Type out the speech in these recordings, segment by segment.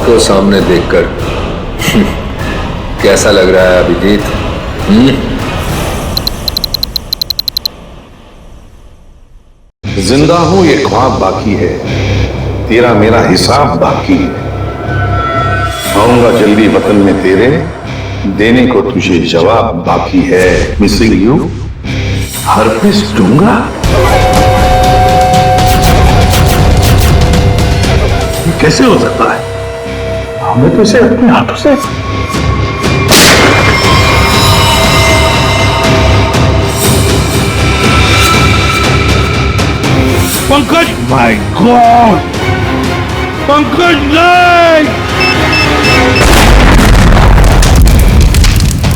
मौत को सामने देखकर कैसा लग रहा है अभिजीत? जिंदा हूं ये ख्वाब बाकी है, तेरा मेरा हिसाब बाकी है। आऊंगा जल्दी वतन में तेरे, देने को तुझे जवाब बाकी है। मिसिंग यू हर पिस दूंगा। ये कैसे हो सकता है? हमें तो इसे अपने हाथों से पंकज, माय गॉड, पंकज नहीं!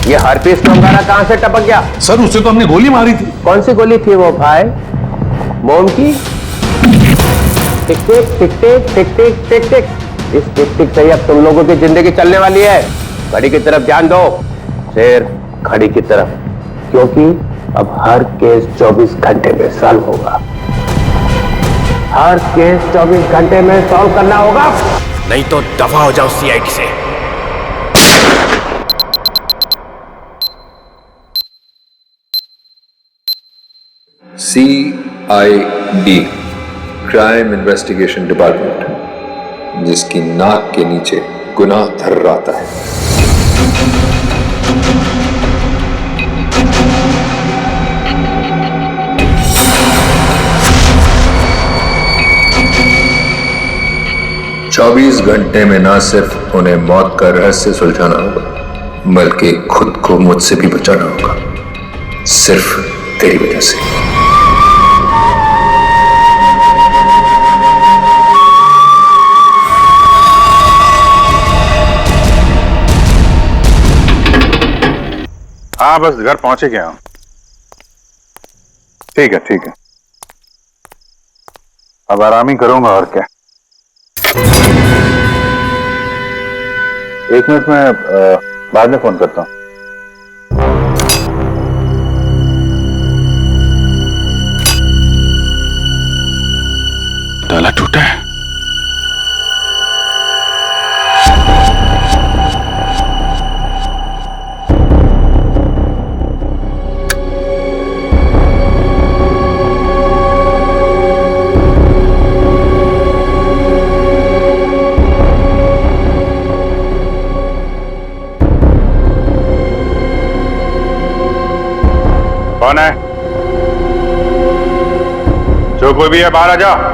ये हरपीस नंगारा कहां से टपक गया? सर उसे तो हमने गोली मारी थी। कौन सी गोली थी वो भाई? मोम की? टिक टिक टिक टिक टिक टिक टिक टिक। इस टिक टिक से ही अब तुम लोगों की जिंदगी चलने वाली है। घड़ी की तरफ ध्यान दो शेर, घड़ी की तरफ, क्योंकि अब हर केस 24 घंटे में सॉल्व होगा। हर केस 24 घंटे में सॉल्व करना होगा, नहीं तो दफा हो जाओ सीआईडी से। CID, क्राइम इन्वेस्टिगेशन डिपार्टमेंट, जिसकी नाक के नीचे गुनाह थर्राता है। चौबीस घंटे में ना सिर्फ उन्हें मौत का रहस्य सुलझाना होगा, बल्कि खुद को मुझसे भी बचाना होगा, सिर्फ तेरी वजह से। हाँ बस घर पहुंचे गया हूं। ठीक है ठीक है, अब आराम ही करूंगा और क्या। एक मिनट में बाद में फोन करता हूं। ताला टूटा है। कौन है? जो कोई भी है बाहर आ जाओ।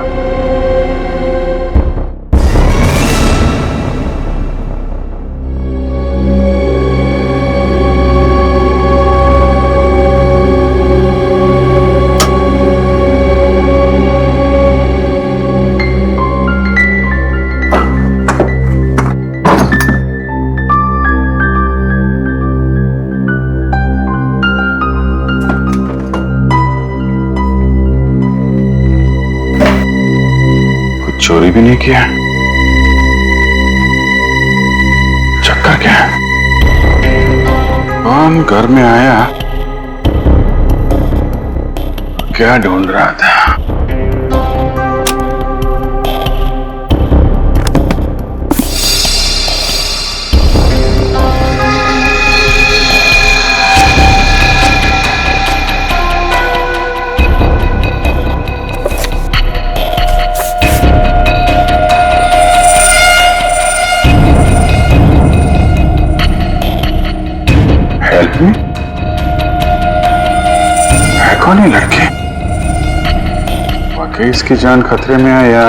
चोरी भी नहीं किया, चक्कर क्या है? कौन घर में आया, क्या ढूंढ रहा था? है कौन है लड़के? वाकई इसकी जान खतरे में है या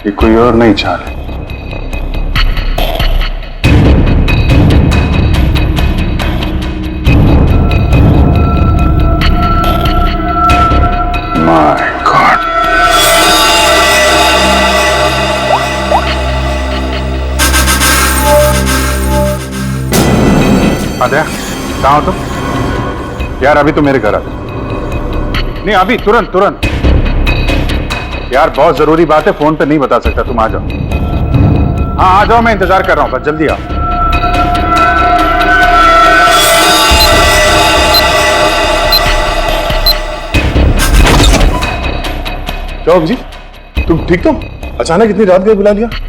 ये कोई और नई चाल है? माय गॉड, आद्या कहाँ हो तुम? यार अभी तो मेरे घर आ जाओ। नहीं अभी तुरंत तुरंत यार, बहुत जरूरी बात है, फोन पे नहीं बता सकता, तुम आ जाओ। हाँ आ जाओ, मैं इंतजार कर रहा हूं, बस जल्दी आओ। क्या जी, तुम ठीक तो? अचानक इतनी रात गए बुला लिया?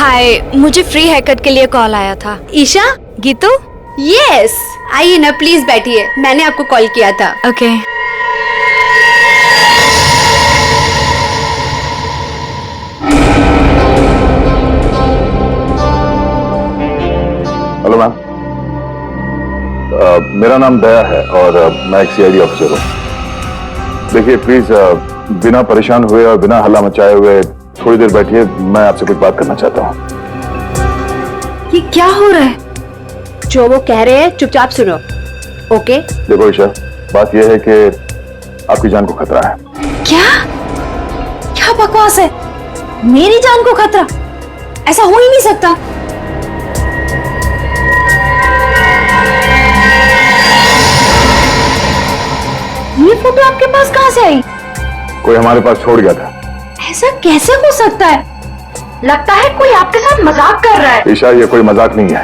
हाय, मुझे फ्री हेयर कट के लिए कॉल आया था। ईशा? गीतू? यस, आइए ना प्लीज बैठिए, मैंने आपको कॉल किया था। ओके। हेलो मैम, मेरा नाम दया है और मैं एक सीआईडी ऑफिसर हूँ। देखिए प्लीज बिना परेशान हुए और बिना हल्ला मचाए हुए थोड़ी देर बैठिए, मैं आपसे कुछ बात करना चाहता हूँ। ये क्या हो रहा है? जो वो कह रहे हैं चुपचाप सुनो, ओके? देखो ईशा, बात यह है कि आपकी जान को खतरा है। क्या? क्या बकवास है? मेरी जान को खतरा? ऐसा हो ही नहीं सकता। ये फोटो आपके पास कहां से आई? कोई हमारे पास छोड़ गया था। ऐसा कैसे हो सकता है? लगता है कोई आपके साथ मजाक कर रहा है। ईशा, ये कोई मजाक नहीं है,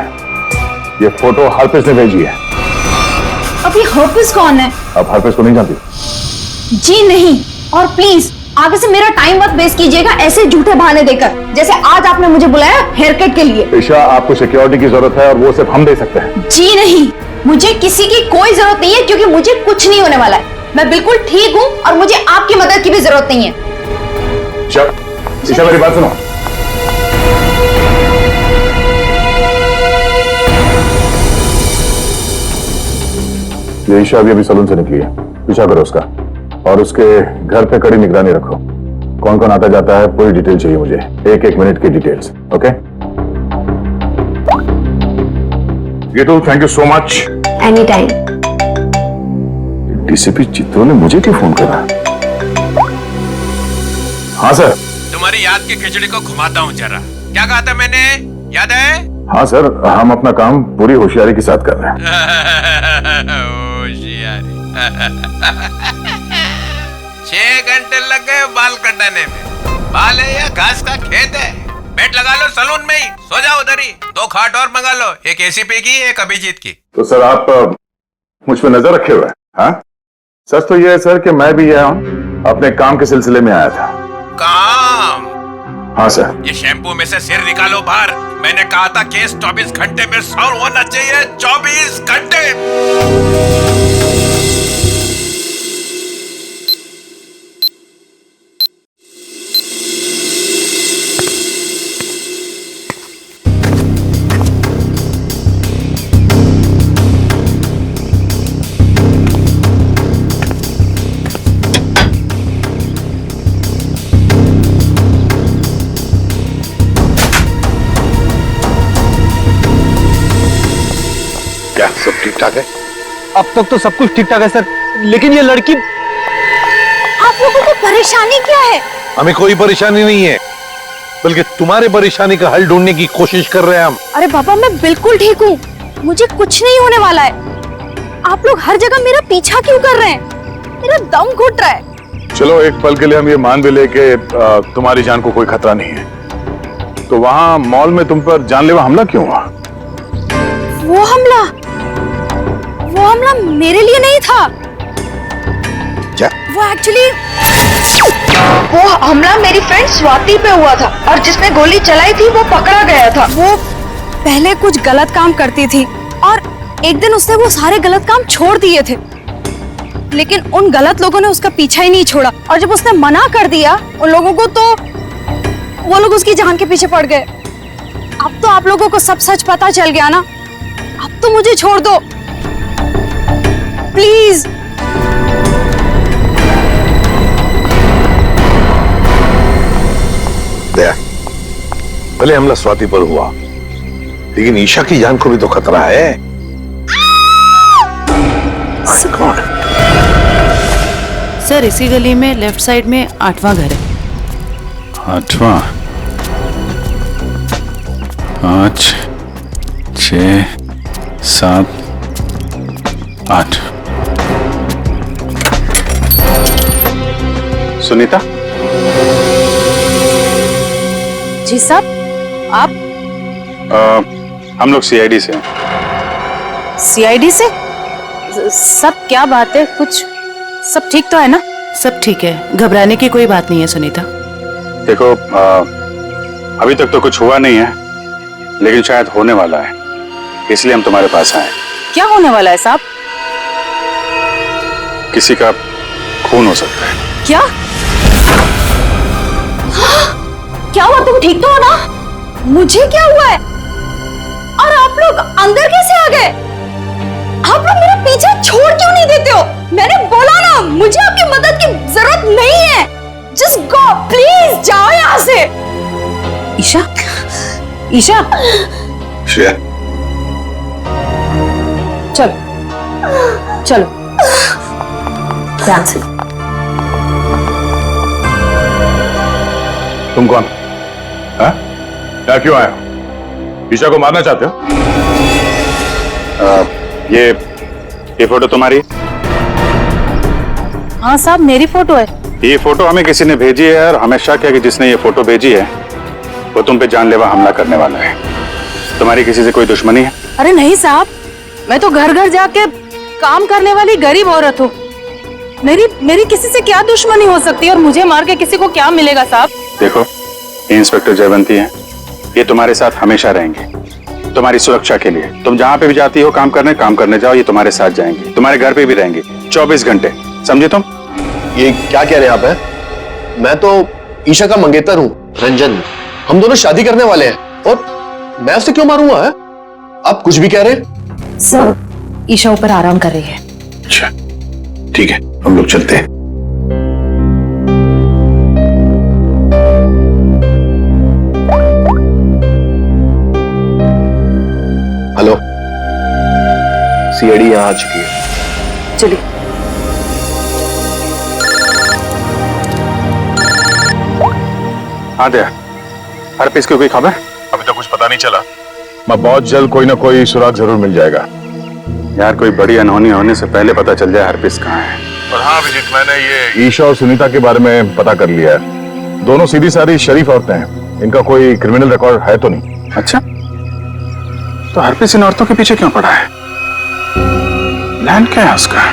ये फोटो हरप्रीत ने भेजी है। अब ये हरप्रीत कौन है? आप हरप्रीत को नहीं जानती? जी नहीं, और प्लीज आगे से मेरा टाइम मत वेस्ट कीजिएगा ऐसे झूठे बहाने देकर, जैसे आज आपने मुझे बुलाया हेयर कट के लिए। ईशा, आपको सिक्योरिटी की जरूरत है और वो सिर्फ हम दे सकते हैं। जी नहीं, मुझे किसी की कोई जरूरत नहीं है, क्योंकि मुझे कुछ नहीं होने वाला है। मैं बिल्कुल ठीक हूँ और मुझे आपकी मदद की भी जरूरत नहीं है। चल ईशा, मेरी बात सुनो। ये ईशा अभी सलून से निकली है, पीछा करो उसका और उसके घर पे कड़ी निगरानी रखो। कौन कौन आता जाता है पूरी डिटेल चाहिए मुझे, एक एक मिनट की details. Okay Geetu, thank you so much. Any time. DCP चित्रों ने मुझे क्यों फोन करा? हाँ सर। तुम्हारी याद की खिचड़ी को घुमाता हूँ जरा। क्या कहा था मैंने, याद है? हाँ सर, हम अपना काम पूरी होशियारी के साथ कर रहे हैं। होशियारी। 6 घंटे लग गए बाल कटाने में। बाल है या घास का खेत है? बेड लगा लो सलून में ही, सो जाओ उधर ही। 2 खाट और मंगा लो, एक एसीपी की, एक अभिजीत की। तो सर आप मुझ पर नजर रखे हुए हैं? हाँ, सच तो ये है सर कि मैं भी यहाँ अपने काम के सिलसिले में आया था। काम? हाँ सर। ये शैम्पू में से सिर निकालो बाहर। मैंने कहा था केस 24 घंटे में सॉल्व होना चाहिए। 24 घंटे। क्या सब ठीक ठाक है? अब तक तो सब कुछ ठीक ठाक है सर, लेकिन ये लड़की। आप लोगों को परेशानी क्या है? हमें कोई परेशानी नहीं है, बल्कि तुम्हारे परेशानी का हल ढूंढने की कोशिश कर रहे हैं हम। अरे बाबा, मैं बिल्कुल ठीक हूँ, मुझे कुछ नहीं होने वाला है। आप लोग हर जगह मेरा पीछा क्यों कर रहे हैं? मेरा दम घुट रहा है। चलो एक पल के लिए हम ये मान भी ले कि तुम्हारी जान को कोई खतरा नहीं है, तो वहां मॉल में तुम पर जानलेवा हमला क्यों हुआ? वो हमला मेरे लिए नहीं था। क्या? वो हमला मेरी फ्रेंड स्वाति पे हुआ था, और जिसने गोली चलाई थी वो पकड़ा गया था। वो पहले कुछ गलत काम करती थी और एक दिन उसने वो सारे गलत काम छोड़ दिए थे, लेकिन उन गलत लोगों ने उसका पीछा ही नहीं छोड़ा, और जब उसने मना कर दिया उन लोगों को, तो वो लोग उसकी जान के पीछे पड़ गए। अब तो आप लोगों को सब सच पता चल गया ना, अब तो मुझे छोड़ दो प्लीज। दया, भले हमला स्वाति पर हुआ, लेकिन ईशा की जान को भी तो खतरा है। सर इसी गली में लेफ्ट साइड में 8वां घर है। 8वां? 5, 6, 7, 8। सुनीता? जी साहब, आप? हम लोग सीआईडी से हैं। सीआईडी से? सब क्या बात है, कुछ सब ठीक तो है ना? सब ठीक है, घबराने की कोई बात नहीं है सुनीता। देखो, अभी तक तो कुछ हुआ नहीं है, लेकिन शायद होने वाला है, इसलिए हम तुम्हारे पास आए। क्या होने वाला है साहब? किसी का खून हो सकता है। क्या क्या हुआ? तुम ठीक तो हो ना? मुझे क्या हुआ है? और आप लोग अंदर कैसे आ गए? आप लोग मेरा पीछे छोड़ क्यों नहीं देते हो? मैंने बोला ना, मुझे आपकी मदद की जरूरत नहीं है। जस्ट गो प्लीज, जाओ यहाँ से। ईशा, ईशा, श्रेया, चलो चलो ध्यान से। तुम कौन? हाँ? क्या क्यों आए हो? ईशा को मारना चाहते हो? ये फोटो तुम्हारी? हाँ साहब, मेरी फोटो है। ये फोटो हमें किसी ने भेजी है और हमें शक है कि जिसने ये फोटो भेजी है वो तुम पे जानलेवा हमला करने वाला है। तुम्हारी किसी से कोई दुश्मनी है? अरे नहीं साहब, मैं तो घर घर जाके काम करने वाली गरीब औरत हूँ। मेरी किसी से क्या दुश्मनी हो सकती है, और मुझे मार के किसी को क्या मिलेगा साहब? देखो, ये इंस्पेक्टर जयवंती है, ये तुम्हारे साथ हमेशा रहेंगे, तुम्हारी सुरक्षा के लिए। तुम जहाँ पे भी जाती हो काम करने जाओ, ये तुम्हारे साथ जाएंगे, तुम्हारे घर पे भी रहेंगे 24 घंटे, समझे तुम? ये क्या कह रहे हैं आप? मैं तो ईशा का मंगेतर हूँ, रंजन। हम दोनों शादी करने वाले हैं, और मैं उसे क्यों मारूंगा? आप कुछ भी कह रहे हैं? सर, ईशा ऊपर आराम कर रही है। अच्छा ठीक है, हम लोग चलते हैं। हेलो, सीआईडी यहाँ आ चुकी है। चलिए। हाँ दया, हर पीस की कोई खबर? अभी तक कुछ पता नहीं चला। मैं बहुत जल्द कोई ना कोई सुराग जरूर मिल जाएगा। यार, कोई बड़ी अनहोनी होने से पहले पता चल जाए हर पीस कहाँ है। और हाँ अभिजीत, मैंने ये ईशा और सुनीता के बारे में पता कर लिया है। दोनों सीधी सादी शरीफ औरतें हैं, इनका कोई क्रिमिनल रिकॉर्ड है तो नहीं। अच्छा, तो हर पीस इन औरतों के पीछे क्यों पड़ा है? प्लान क्या है उसका?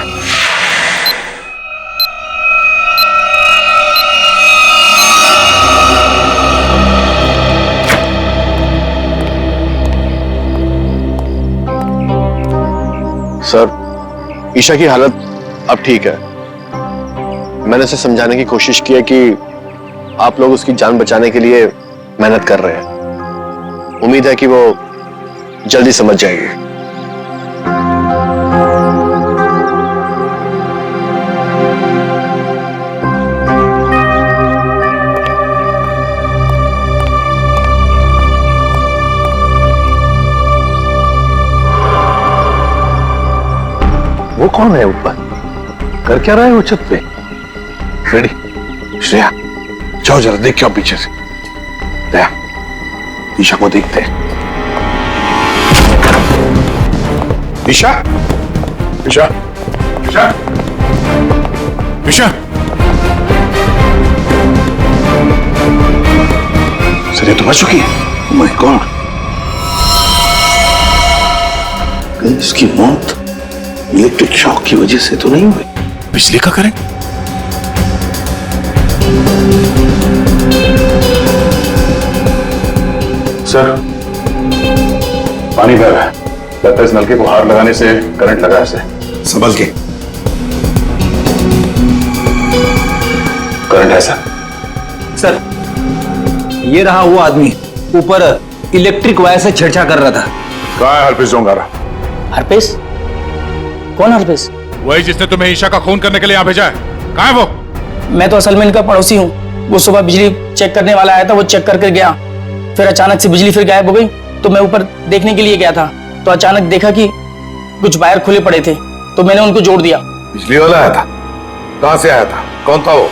सर, ईशा की हालत अब ठीक है। मैंने उसे समझाने की कोशिश की है कि आप लोग उसकी जान बचाने के लिए मेहनत कर रहे हैं। उम्मीद है कि वो जल्दी समझ जाएगी। वो कौन है ऊपर? कर क्या रहा है वो छत पे? रेडी? श्रेया, जाओ जरा देख के आओ पीछे से। दया, ईशा को देखते हैं। ईशा, ईशा, ईशा, ईशा। सर, तो बच चुकी है। ओह माय गॉड, इसकी मौत इलेक्ट्रिक शॉक की वजह से तो नहीं हुई? बिजली का करंट? सर, पानी बह रहा है। लगता है इस नलके को हाथ लगाने से करंट लगा है। संभल के। करंट है सर। सर, ये रहा वो आदमी, ऊपर इलेक्ट्रिक वायर से छेड़छाड़ कर रहा था। कहाँ है हरपेश जोंगारा? हरपेश? कौन हरपेश? वही जिसने तुम्हें ईशा का खून करने के लिए यहाँ भेजा है। कहाँ है वो? मैं तो असल में इनका पड़ोसी हूँ। वो सुबह बिजली चेक करने वाला आया था, वो चेक करके गया, फिर अचानक से बिजली फिर गायब हो गई। तो मैं ऊपर देखने के लिए गया था, तो अचानक देखा कि कुछ वायर खुले पड़े थे, तो मैंने उनको जोड़ दिया। बिजली वाला आया था? कहां से आया था? कौन था वो?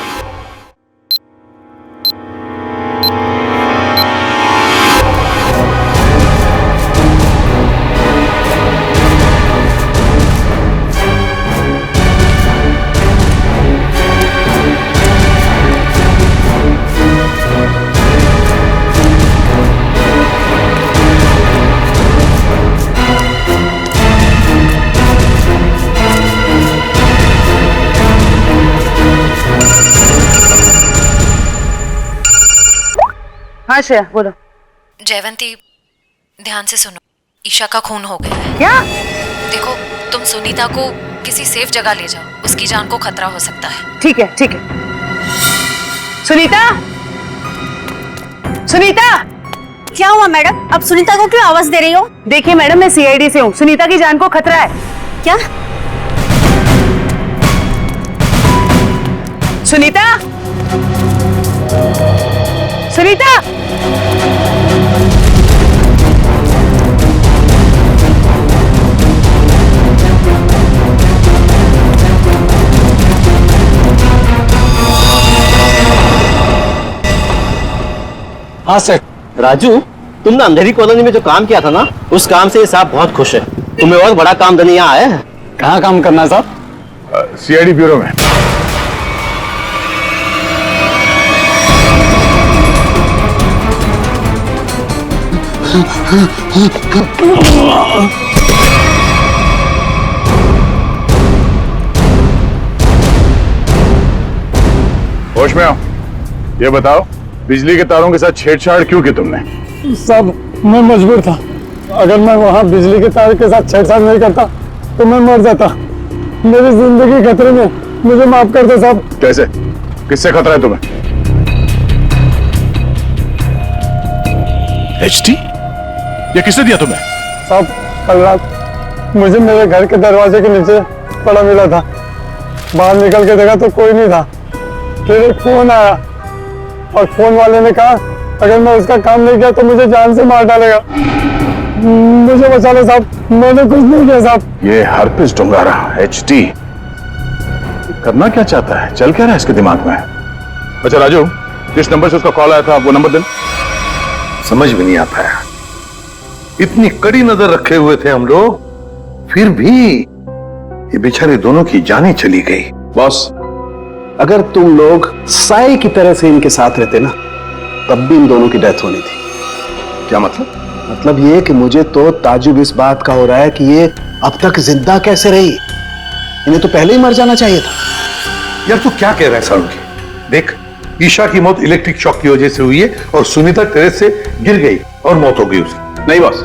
हाँ श्रेया, बोलो। जयवंती, ध्यान से सुनो। ईशा का खून हो गया है। क्या? देखो, तुम सुनीता को किसी सेफ जगह ले जाओ, उसकी जान को खतरा हो सकता है। ठीक है, ठीक है। सुनीता, सुनीता। क्या हुआ मैडम? अब सुनीता को क्यों आवाज दे रही हो? देखिए मैडम, मैं सीआईडी से हूँ। सुनीता की जान को खतरा है। क्या? सुनीता, सुनीता। हाँ सर। राजू, तुमने अंधेरी कॉलोनी में जो काम किया था ना, उस काम से ये साहब बहुत खुश है। तुम्हें और बड़ा काम देने यहाँ आए हैं। कहाँ काम करना है साहब? सीआईडी ब्यूरो में। होश में आओ। ये बताओ, बिजली के तारों के साथ छेड़छाड़ क्यों की तुमने? साहब, मैं मजबूर था। अगर मैं वहाँ बिजली के तार के साथ छेड़छाड़ नहीं करता तो मैं मर जाता। मेरी जिंदगी खतरे में, मुझे माफ कर दो साहब। कैसे? किससे खतरा है तुम्हें? एचटी? ये किसने दिया तुम्हें? साहब, कल रात मुझे मेरे घर के दरवाजे के नीचे पड़ा मिला था। बाहर निकल के देखा तो कोई नहीं था। फिर एक फोन आया और फोन वाले ने कहा अगर मैं उसका काम नहीं किया तो मुझे जान से मार डालेगा। मुझे बचा लो साहब, मैंने कुछ नहीं किया साहब। ये हरपिस डुंगारा एचटी करना क्या चाहता है? चल क्या रहा है इसके दिमाग में? अच्छा राजू, जिस नंबर से उसका कॉल आया था वो नंबर देना। समझ में नहीं आ पाया। इतनी कड़ी नजर रखे हुए थे हम लोग, फिर भी ये बेचारे दोनों की जानें चली गई। बॉस, अगर तुम लोग साए की तरह से इनके साथ रहते ना, तब भी इन दोनों की डेथ होनी थी। क्या मतलब? मतलब ये कि मुझे तो ताजुब इस बात का हो रहा है कि ये अब तक जिंदा कैसे रही। इन्हें तो पहले ही मर जाना चाहिए था। यार तू क्या कह रहा है सारुण? देख, ईशा की मौत इलेक्ट्रिक शॉक की वजह से हुई है और सुनीता टेरेस से गिर गई और मौत हो गई उसकी। नहीं बॉस,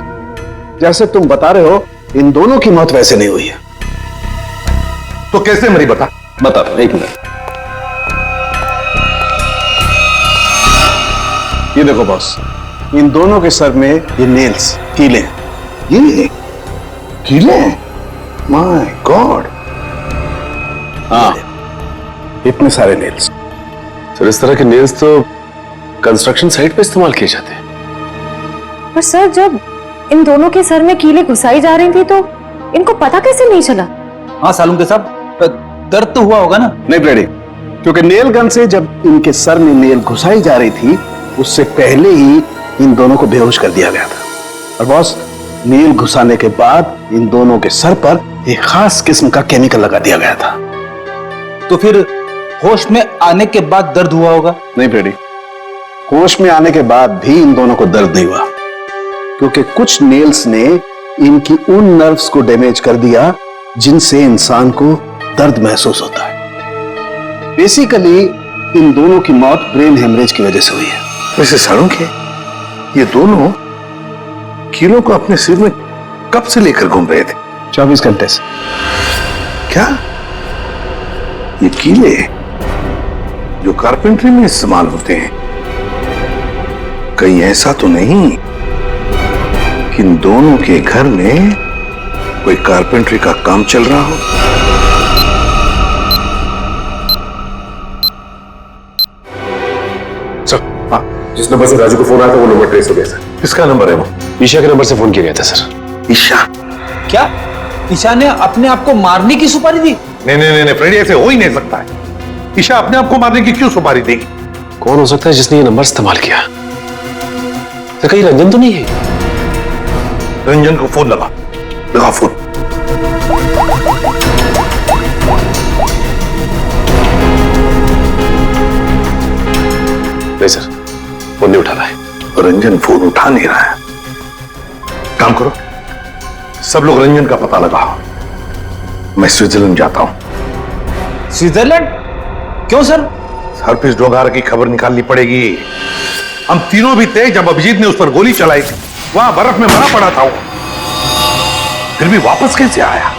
जैसे तुम बता रहे हो, इन दोनों की मौत वैसे नहीं हुई है। तो कैसे मरी बता? बता, एक मिनट। ये देखो बॉस, इन दोनों के सर में ये नेल्स, कीले। ये कीले? My god. हाँ, इतने सारे नेल्स। सर, इस तरह के नेल्स तो कंस्ट्रक्शन साइट पे इस्तेमाल किए जाते हैं। पर सर, जब इन दोनों के सर में कीले घुसाई जा रही थी तो इनको पता कैसे नहीं चला? हाँ सालून के साहब, दर्द तो हुआ होगा ना? नहीं ब्रेडी, क्योंकि नेल गन से जब इनके सर में नेल घुसाई जा रही थी उससे पहले ही इन दोनों को बेहोश कर दिया गया था। और बॉस, नेल घुसाने के बाद इन दोनों के सर पर एक खास किस्म का केमिकल लगा दिया गया था। तो फिर होश में आने के बाद दर्द हुआ होगा? नहीं ब्रेडी, होश में आने के बाद भी इन दोनों को दर्द नहीं हुआ, क्योंकि कुछ नेल्स ने इनकी उन नर्व्स को डैमेज कर दिया जिनसे इंसान को दर्द महसूस होता है। बेसिकली इन दोनों की मौत ब्रेन हेमरेज की वजह से हुई है। वैसे सारुण के ये दोनों कीलों को अपने सिर में कब से लेकर घूम रहे थे? 24 घंटे से। क्या ये कीले जो कारपेंट्री में इस्तेमाल होते हैं, कहीं ऐसा तो नहीं कि इन दोनों के घर में कोई कारपेंट्री का काम चल रहा हो? सर, हाँ, जिस नंबर से राजू को फोन आया था वो नंबर ट्रेस हो गया सर। किसका नंबर है वो? ईशा के नंबर से फोन किया गया था सर। ईशा? क्या ईशा ने अपने आप को मारने की सुपारी दी? नहीं नहीं नहीं फ्रेडी, ऐसे हो ही नहीं सकता है। ईशा अपने आप को मारने की क्यों सुपारी देगी? कौन हो सकता है जिसने ये नंबर इस्तेमाल किया? सर, कहीं रंजन तो नहीं है? रंजन को फोन लगा फोन। नहीं सर, फोन नहीं उठा रहा है। रंजन फोन उठा नहीं रहा है। काम करो, सब लोग रंजन का पता लगाओ। मैं स्विट्जरलैंड जाता हूं। स्विट्जरलैंड? क्यों सर? हरपिस डोंगारा की खबर निकालनी पड़ेगी। हम तीनों भी थे जब अभिजीत ने उस पर गोली चलाई थी। वहां बर्फ में मरा पड़ा था वो, फिर भी वापस कैसे आया?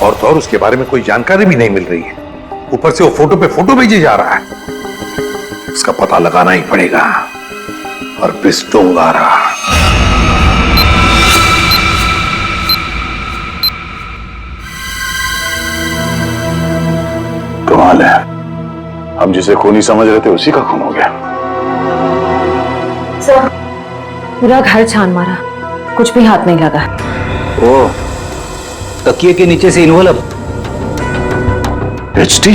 और तो और उसके बारे में कोई जानकारी भी नहीं मिल रही है। ऊपर से वो फोटो पे फोटो भेजे जा रहा है। इसका पता लगाना ही पड़ेगा। और पिस्टोंगारा, कमाल है, हम जिसे खूनी समझ रहे थे उसी का खून हो गया। सर, पूरा घर छान मारा, कुछ भी हाथ नहीं लगा। ओ, तकिए के नीचे से इन्वॉल्व। एचटी,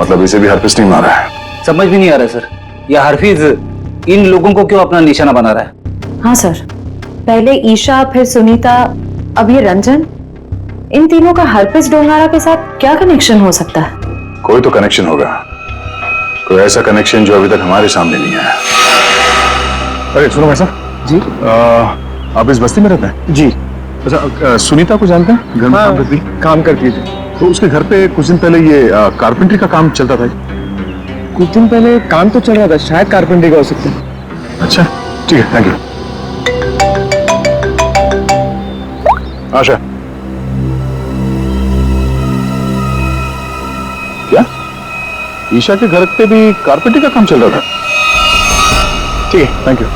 मतलब इसे भी हरपिस नहीं मारा है? समझ भी नहीं आ रहा सर, यह हरफीज इन लोगों को क्यों अपना निशाना बना रहा है? हाँ सर, पहले ईशा, फिर सुनीता, अब ये रंजन। इन तीनों का हरपिस डोंगारा के साथ क्या कनेक्शन हो सकता है? कोई तो कनेक्शन होगा, कोई ऐसा कनेक्शन जो अभी तक हमारे सामने नहीं आया। अरे सुनो भाई साहब जी, आप इस बस्ती में रहते हैं? जी। अच्छा, सुनीता को जानते हैं? घर में काम करती थी। तो उसके घर पे कुछ दिन पहले ये कारपेंटरी का काम चलता था। कुछ दिन पहले काम तो चल रहा था, शायद कारपेंटरी का हो सकता है। अच्छा ठीक है, थैंक यू। आशा, क्या ईशा के घर पे भी कारपेंटरी का काम चल रहा था? ठीक है, थैंक यू।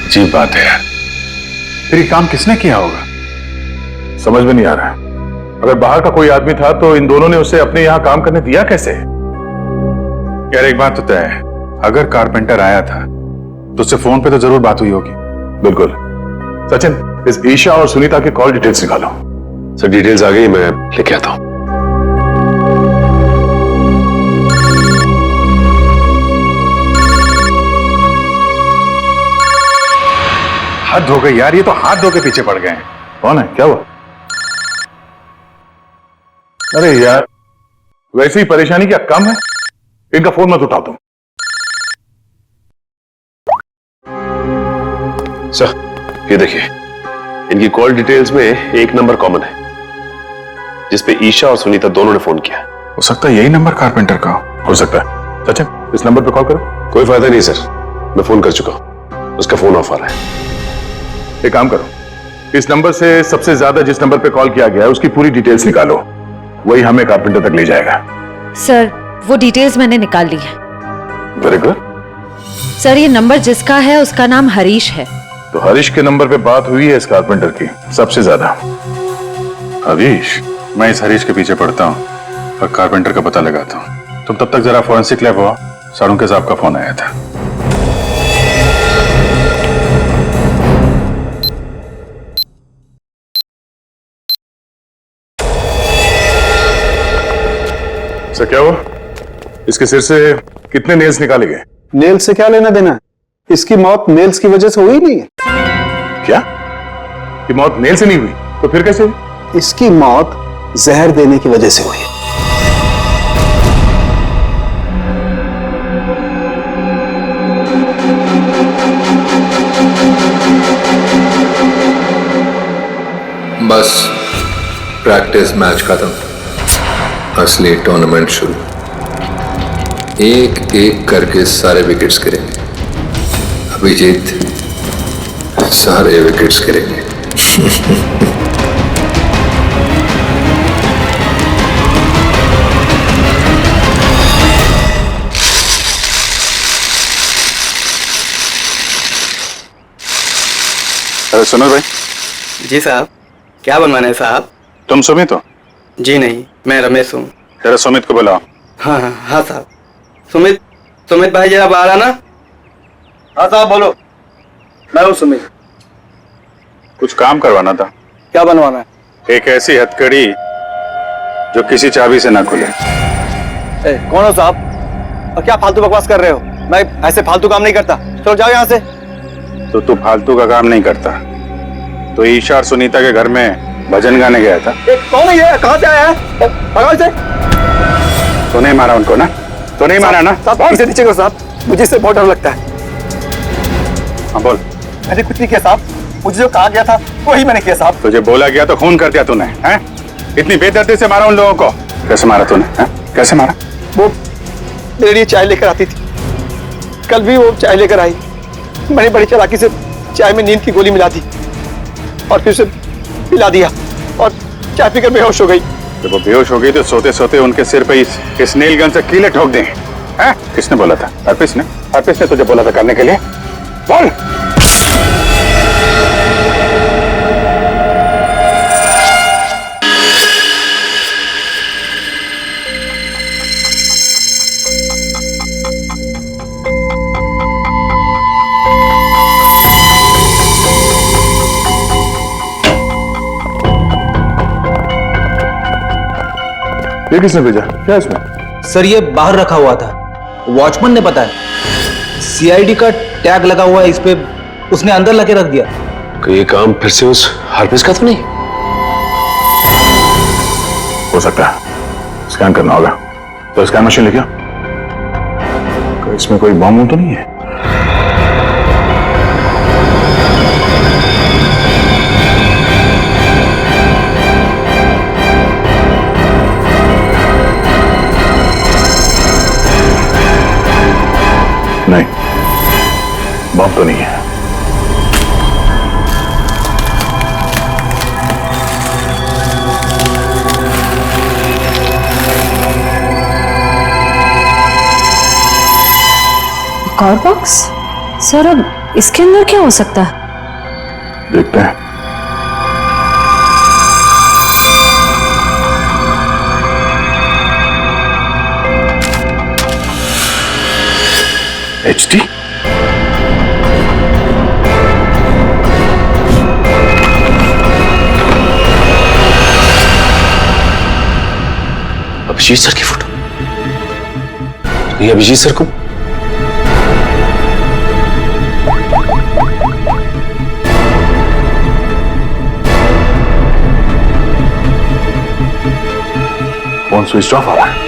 अजीब बात है यार, फिर ये काम किसने किया होगा, समझ में नहीं आ रहा है। अगर बाहर का कोई आदमी था तो इन दोनों ने उसे अपने यहाँ काम करने दिया कैसे? यार एक बात तो तय है, अगर कारपेंटर आया था तो उससे फोन पे तो जरूर बात हुई होगी। बिल्कुल। सचिन, इस ईशा और सुनीता के कॉल डिटेल्स निकालो। सर डिटेल्स आ गई, मैं लेके आता हूं। हाथ धो गए यार, ये तो हाथ धो के पीछे पड़ गए हैं। कौन है, क्या हुआ? अरे यार, वैसी परेशानी क्या कम है? इनका फोन मत उठाओ तुम। सर ये देखिए, इनकी कॉल डिटेल्स में एक नंबर कॉमन है जिसपे ईशा और सुनीता दोनों ने फोन किया। हो सकता है यही नंबर कारपेंटर का हो सकता है। सचिन, इस नंबर पे कॉल करो। कोई फायदा नहीं सर, मैं फोन कर चुका हूं, उसका फोन ऑफ आ रहा है। एक काम करो, इस नंबर से सबसे ज्यादा जिस नंबर पे कॉल किया गया है उसकी पूरी डिटेल्स निकालो, वही हमें कारपेंटर तक ले जाएगा। सर वो डिटेल्स मैंने निकाल ली है। Very good. सर ये नंबर जिसका है उसका नाम हरीश है। तो हरीश के नंबर पे बात हुई है इस कारपेंटर की सबसे ज्यादा। हरीश, मैं इस हरीश के पीछे पड़ता हूँ और कारपेंटर का पता लगाता हूँ। तुम तब तक जरा फॉरेंसिक लैब हुआ, सारुंके साहब का फोन आया था। सर क्या हुआ? इसके सिर से कितने नेल्स निकाले गए? नेल्स से क्या लेना देना है? इसकी मौत नेल्स की वजह से हुई नहीं है। क्या? कि मौत नेल से नहीं हुई तो फिर कैसे हुई? इसकी मौत जहर देने की वजह से हुई। बस प्रैक्टिस मैच खत्म, असली टूर्नामेंट शुरू। एक एक करके सारे विकेट्स गिरेंगे। अभिजीत सारे विकेट्स गिरेंगे। अरे सुनो भाई। जी साहब, क्या बनवाना है साहब? तुम सुमित हो? जी नहीं, मैं रमेश हूँ। जरा सुमित को बुलाओ। हाँ हाँ हाँ साहब। सुमित भाई जरा बाहर आना। हाँ साहब बोलो। मैं हूँ सुमित। कुछ काम करवाना था। क्या बनवाना है? एक ऐसी हथकड़ी जो किसी चाबी से ना खुले। कौन हो साहब और क्या फालतू बकवास कर रहे हो? मैं ऐसे फालतू काम नहीं करता, चलो जाओ यहाँ से। तो तू फालतू का काम नहीं करता तो ईशा और सुनीता के घर में भजन गाने गया था। कौन है ये? कहाँ से आया है? भगाओ इसे। तो नहीं मारा उनको ना? तो नहीं मारा ना? साहब इसे नीचे करो साहब, मुझे इससे बहुत डर लगता है। हाँ बोल। मैंने कुछ नहीं किया साहब, मुझे जो कहा गया था वही मैंने किया साहब। तुझे बोला गया तो खून कर दिया तूने, हैं? इतनी बेदर्दी से मारा उन लोगों को? कैसे मारा तूने, हैं? कैसे मारा? वो मेरे लिए चाय लेकर आती थी, कल भी वो चाय लेकर आई। मैंने बड़ी चालाकी से चाय में नींद की गोली मिला दी और फिर उसे पिला दिया और चाय पीकर बेहोश हो गई। जब वो बेहोश हो गई तो सोते सोते उनके सिर पे इस नील गन से कीले ठोक दें, हैं? किसने बोला था? हरप्रीत ने? हरप्रीत ने तुझे बोला था करने के लिए? बोल। ये किसने भेजा? क्या इसमें? सर ये बाहर रखा हुआ था, वॉचमैन ने बताया। सीआईडी का टैग लगा हुआ है इस पे, उसने अंदर लाके रख दिया। ये काम फिर से उस हरप्रीत का तो नहीं? हो सकता है, स्कैन करना होगा। तो स्कैन मशीन लेके आओ। इसमें कोई बॉम्ब तो नहीं है? नहीं, बॉम्ब तो नहीं है। एक और बॉक्स? सर अब इसके अंदर क्या हो सकता है? देखते हैं। HD? अभिजीत सर की फोटो। ये अभिजीत सर को फोन स्विच ऑफ आ रहा है।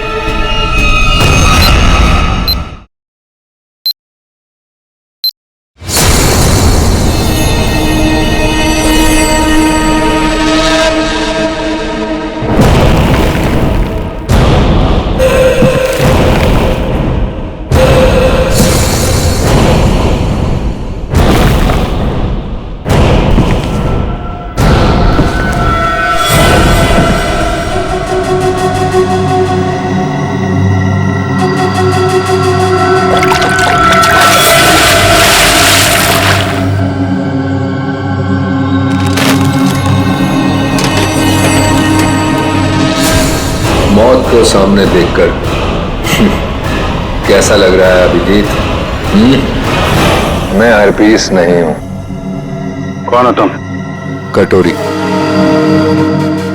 मौत को सामने देखकर कैसा लग रहा है अभिजीत? मैं हरपीस नहीं हूं। कौन हो तुम? कटोरी,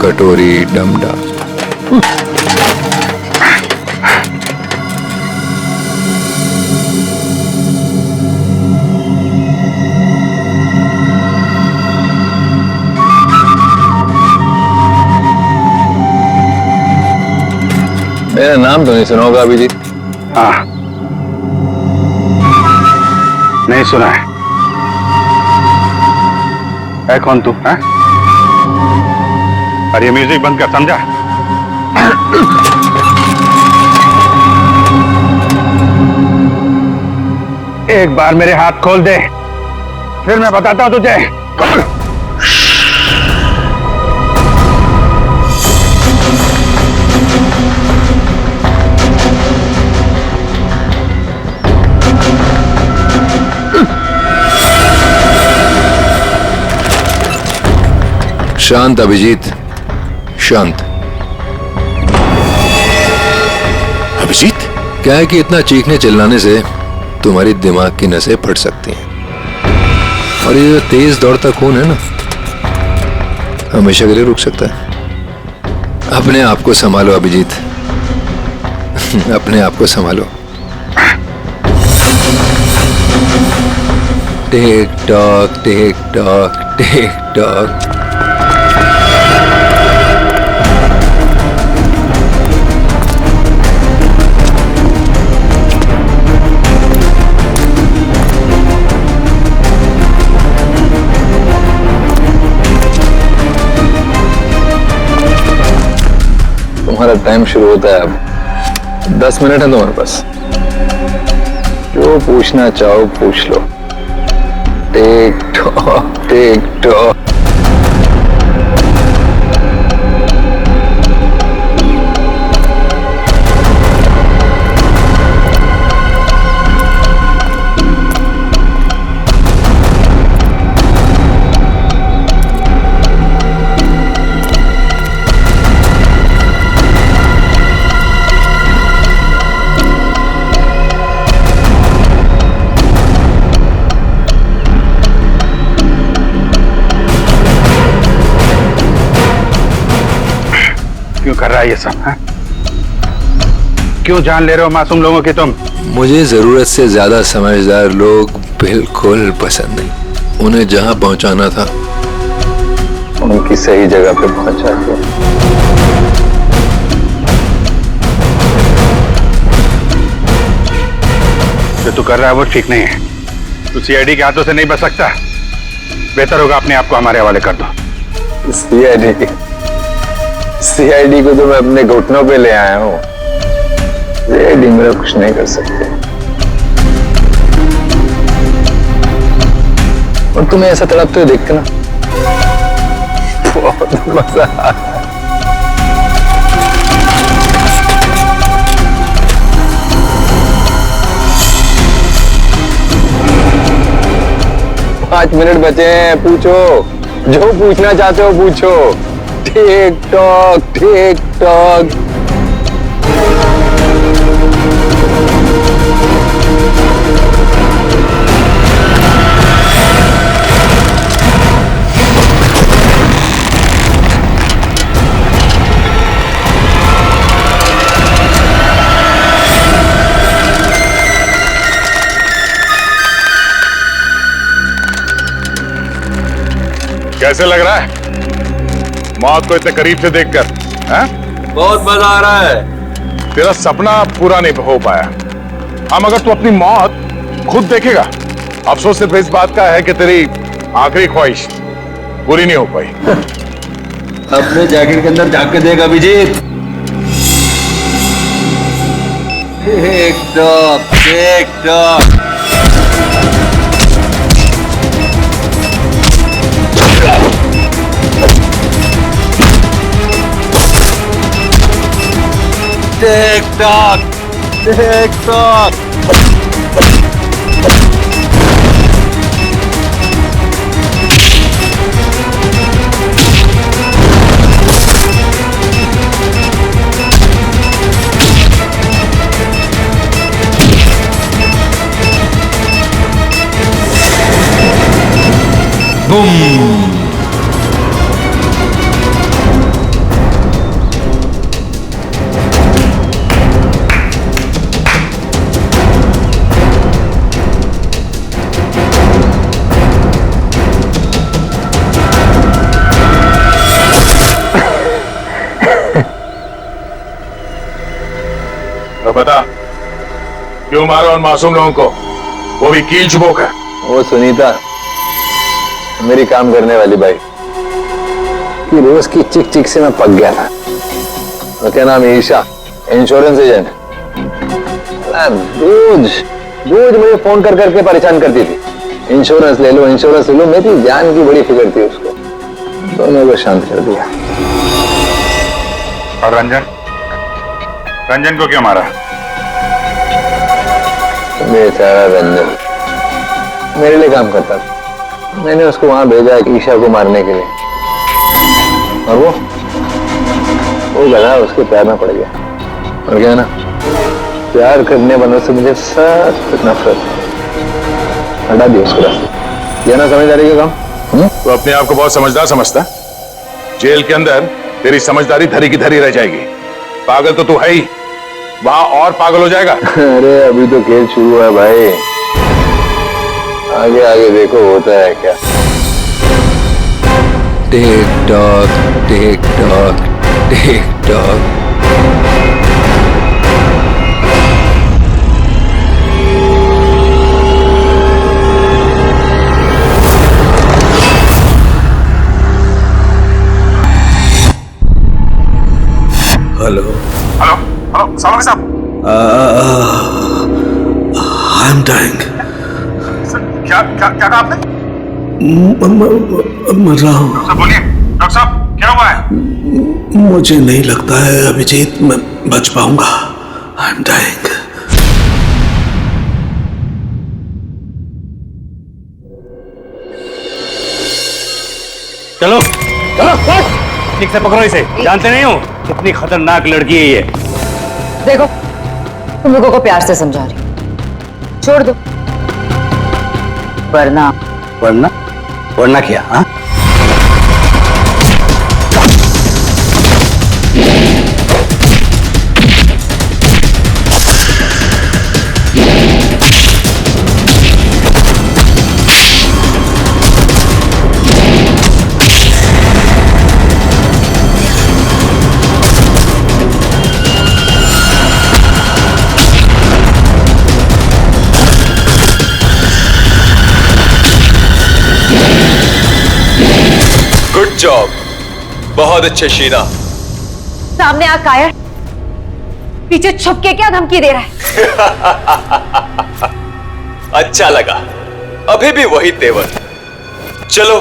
कटोरी डमडा। मेरा नाम तो नहीं सुना होगा अभिजीत? हाँ, नहीं सुना है कौन तू? है? अरे ये म्यूजिक बंद कर, समझा? एक बार मेरे हाथ खोल दे, फिर मैं बताता हूं तुझे। शांत अभिजीत, शांत। अभिजीत? क्या है कि इतना चीखने चिल्लाने से तुम्हारी दिमाग की नसें फट सकती हैं, और ये जो तेज दौड़ता खून है ना, हमेशा के लिए रुक सकता है। अपने आप को संभालो अभिजीत, अपने आप को संभालो। टिक tock, tick tock, tick talk. Time शुरू होता है अब। 10 मिनट है तुम्हारे पास, जो पूछना चाहो पूछ लो। Tech talk tech talk. क्यों कर रहा है ये सब है? क्यों जान ले रहे हो मासूम लोगों की तुम? मुझे जरूरत से ज्यादा समझदार लोग बिल्कुल पसंद नहीं। उन्हें जहां पहुंचाना था उनकी सही जगह पे पहुंचा दिया। जो तू कर रहा है वो ठीक नहीं है। तू सीआईडी के हाथों से नहीं बच सकता। बेहतर होगा अपने आप को हमारे हवाले कर दो। सीआईडी को तो मैं अपने घुटनों पे ले आया हूँ। सीआईडी मेरा कुछ नहीं कर सकते। और तुम्हें ऐसा तड़पते हुए देख के ना बहुत मजा आ रहा है। पांच मिनट बचे हैं, पूछो जो पूछना चाहते हो पूछो। टिक टॉक टिक टॉक। कैसे लग रहा है मौत को इतने करीब से देखकर? बहुत मजा आ रहा है। तेरा सपना पूरा नहीं हो पाया। हम अगर तू अपनी मौत खुद देखेगा, अफसोस सिर्फ इस बात का है कि तेरी आखिरी ख्वाहिश पूरी नहीं हो पाई। अपने जैकेट के अंदर झांक के देख Abhijeet. Tick tock tick tock. Tick tock tick tock. Boom. तो बता क्यों मारो उन मासूम लोगों को, वो भी कील चुबो कर? वो सुनीता मेरी काम करने वाली बाई कि रोज की चिक चिक से मैं पक गया था। उसका नाम ईशा, इंश्योरेंस एजेंट। रोज मुझे फोन कर करके परेशान करती थी। इंश्योरेंस ले लो इंश्योरेंस ले लो। मेरी जान की बड़ी फिक्र थी उसको, तो मैं वो शांत कर दिया। और रंजन को क्यों मारा? बेचारा रंजन मेरे लिए काम करता था। मैंने उसको वहां भेजा ईशा को मारने के लिए, और वो गधा उसके पैर में पड़ गया। और क्या ना, प्यार करने वालों से मुझे सख्त नफरत। हटा दिया उसको रास्ते। यह ना समझदारी का काम। तो अपने आप को बहुत समझदार समझता है। जेल के अंदर तेरी समझदारी धरी की धरी रह जाएगी। पागल तो तू है ही, वहां और पागल हो जाएगा। अरे अभी तो खेल शुरू है भाई, आगे आगे देखो होता है क्या। टिक tock tick tock tick talk. Hello. सालों साहब आई एम डाइंग। क्या क्या क्या कहा आपने? मर रहा हूँ। सर बोलिए डॉक्टर साहब, क्या हुआ है? मुझे नहीं लगता है अभिजीत मैं बच पाऊंगा। I am dying. चलो चलो ठीक से पकड़ो इसे। जानते नहीं हो कितनी खतरनाक लड़की है ये। देखो तुम लोगों को प्यार से समझा रही हूं, छोड़ दो वरना वरना वरना क्या? हाँ गुड जॉब, बहुत अच्छे शीना। सामने आ कायर, पीछे छुप के क्या धमकी दे रहा है? अच्छा लगा, अभी भी वही तेवर। चलो,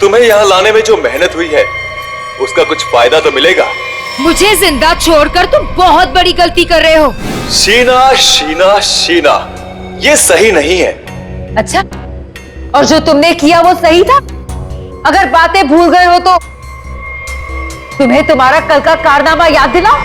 तुम्हें यहां लाने में जो मेहनत हुई है उसका कुछ फायदा तो मिलेगा। मुझे जिंदा छोड़कर तुम बहुत बड़ी गलती कर रहे हो। शीना शीना शीना, ये सही नहीं है। अच्छा, और जो तुमने किया वो सही था? अगर बातें भूल गए हो तो तुम्हें तुम्हारा कल का कारनामा याद दिलाओ।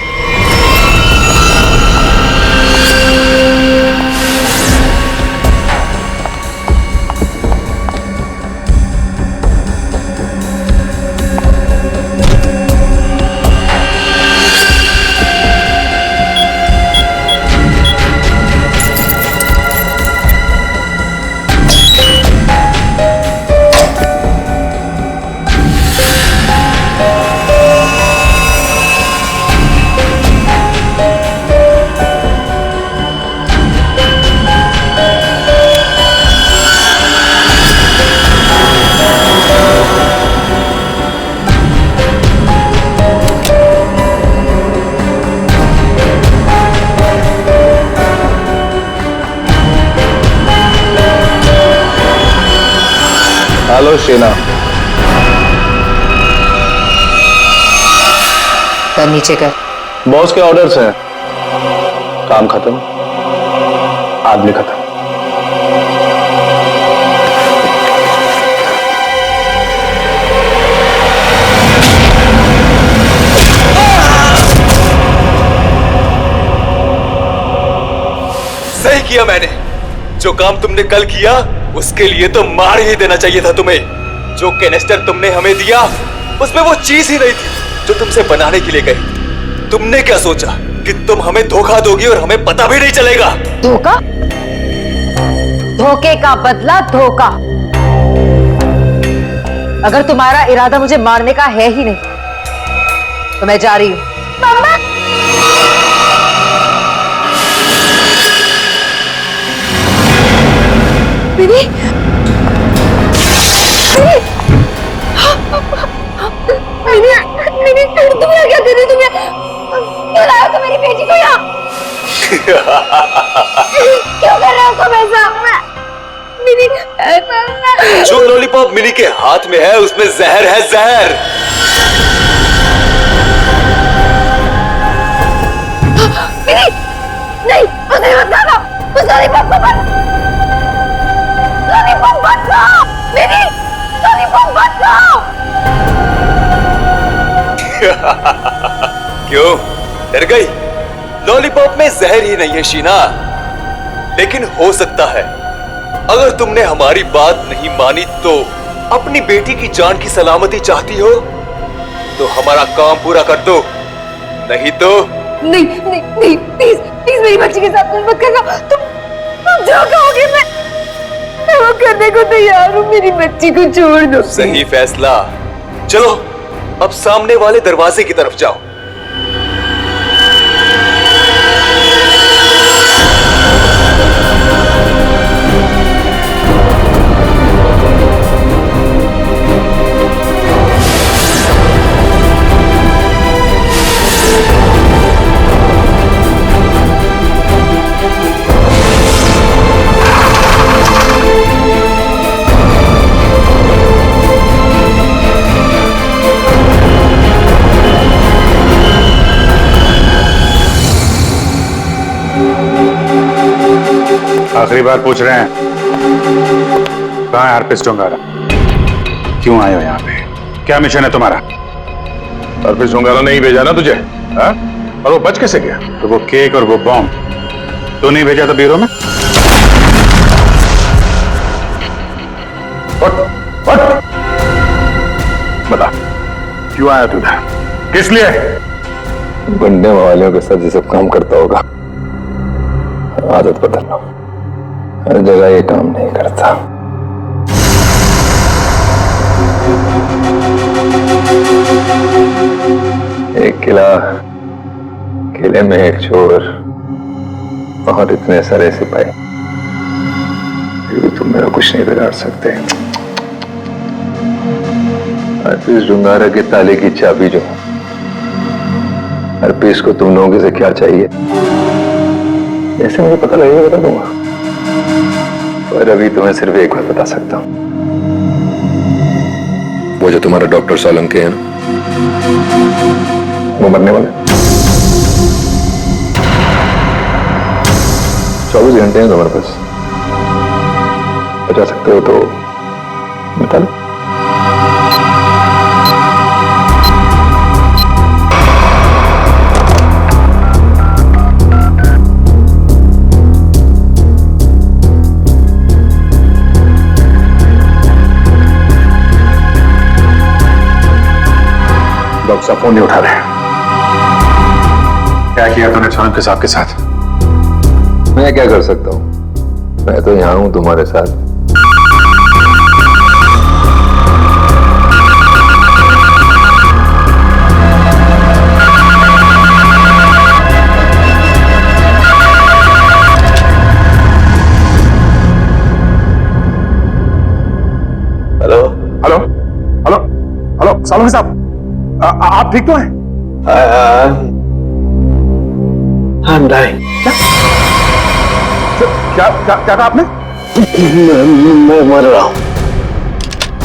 हेलो शीना। पैर नीचे कर। बॉस के ऑर्डर्स हैं। काम खत्म, आदमी खत्म। सही किया मैंने। जो काम तुमने कल किया उसके लिए तो मार ही देना चाहिए था तुम्हें। जो कैनिस्टर तुमने हमें दिया उसमें वो चीज ही नहीं थी जो तुमसे बनाने के लिए गई। तुमने क्या सोचा कि तुम हमें धोखा दोगी और हमें पता भी नहीं चलेगा? धोखा? धोखे का बदला धोखा। अगर तुम्हारा इरादा मुझे मारने का है ही नहीं तो मैं जा रही हूं। दीदी, दीदी, तुम यहाँ क्या कर रही हो? तुम क्यों लाए हो मेरी बेटी को यहाँ? क्यों कर रहे हो तुम ऐसा? दीदी, जो लॉलीपॉप मिनी के हाथ में है उसमें जहर है, जहर। दीदी, नहीं, उसे मत खाना, उस लॉलीपॉप को मत। लॉलीपॉप मत खाओ, दीदी, लॉलीपॉप मत खाओ। क्यों डर गई? लॉलीपॉप में जहर ही नहीं है शीना, लेकिन हो सकता है अगर तुमने हमारी बात नहीं मानी तो अपनी बेटी की जान की सलामती चाहती हो तो हमारा काम पूरा कर दो, नहीं तो नहीं नहीं नहीं, प्लीज प्लीज मेरी बच्ची के साथ मत करना। तुम जो कहोगे मैं वो करने को तैयार हूँ। मेरी बच्ची को छोड़ दो। सही फैसला। चलो अब सामने वाले दरवाजे की तरफ जाओ। आखिरी बार पूछ रहे हैं, कहाँ है अर्पित डोंगारा? क्यों आए हो यहाँ पे? क्या मिशन है तुम्हारा? अर्पित डोंगारा नहीं भेजा ना तुझे, हा? और वो बच कैसे गया? तो वो केक और वो बॉम्ब तो नहीं भेजा था ब्यूरो में? बता, क्यों आया तू इधर? किस लिए? बनने वालों के साथ ये सब काम करता होगा। आदत बदल लो, हर जगह ये काम नहीं करता। एक किला, किले में एक चोर और इतने सारे सिपाही, फिर भी तुम मेरा कुछ नहीं बिगाड़ सकते। अर्पित डोंगारा के ताले की चाबी जो, अर्पित को तुम लोगों से क्या चाहिए ऐसे मुझे पता लगेगा, बता दूंगा। पर अभी तुम्हें सिर्फ एक बात बता सकता हूं, वो जो तुम्हारा डॉक्टर सोलंकी है ना, वो मरने वाला है। 24 घंटे हैं तुम्हारे पास, बचा सकते हो तो बता लो। डॉक्टर साहब फोन नहीं उठा रहे। क्या किया तूने सोलंकी साहब के साथ? मैं क्या कर सकता हूं? मैं तो यहां हूं तुम्हारे साथ। Hello hello hello hello Solanki साहब, आप ठीक तो हैं? I'm dying. क्या क्या क्या कहा आपने? मैं मर रहा हूं।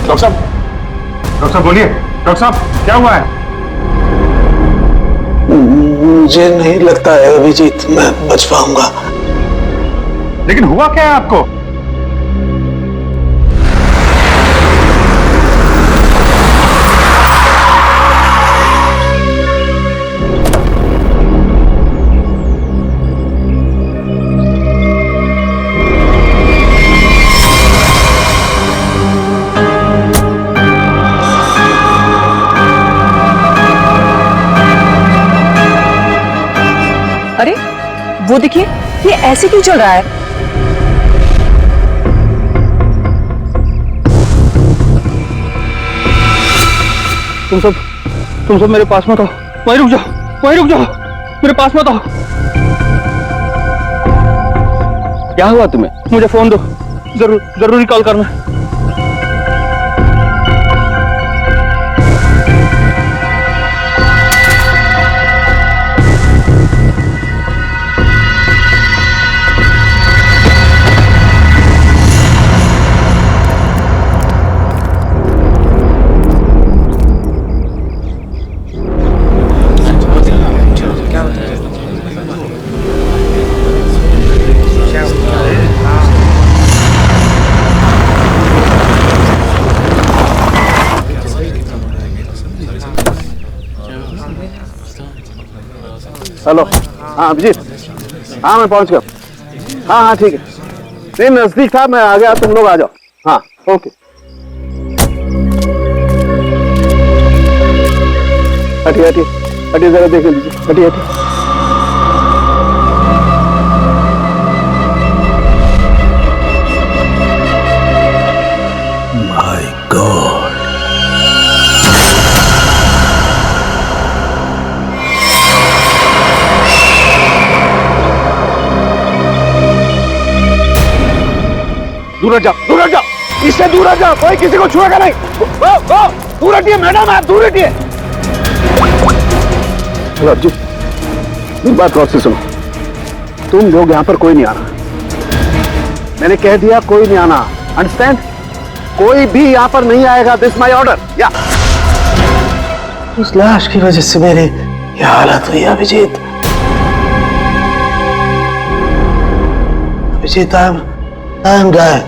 डॉक्टर साहब बोलिए। डॉक्टर साहब क्या हुआ है? मुझे नहीं लगता है अभिजीत मैं बच पाऊंगा। लेकिन हुआ क्या है आपको? अरे वो देखिए, ये ऐसे क्यों चल रहा है? तुम सब मेरे पास मत आओ, वहीं रुक जाओ, मेरे पास मत आओ। क्या हुआ तुम्हें? मुझे फोन दो, जरूरी कॉल करना। हेलो, हाँ अभिजीत, हाँ मैं पहुंच गया। हाँ ठीक है, नहीं नजदीक था, मैं आ गया, तुम लोग आ जाओ। हाँ ओके। हटिए जरा देख लीजिए, हटिए। माय गॉड, दूर हट जाओ, इससे दूर हट जाओ, कोई किसी को छुएगा नहीं। दूर हटिए मैडम, आप दूर हटिए। जी, एक बात गौर से सुनो, तुम लोग यहाँ पर कोई नहीं आना, मैंने कह दिया कोई नहीं आना, अंडरस्टैंड? कोई भी यहाँ पर नहीं आएगा, दिस माय ऑर्डर। या उस लाश की वजह से मेरी ये हालत हुई Abhijeet. Abhijeet, I am dying.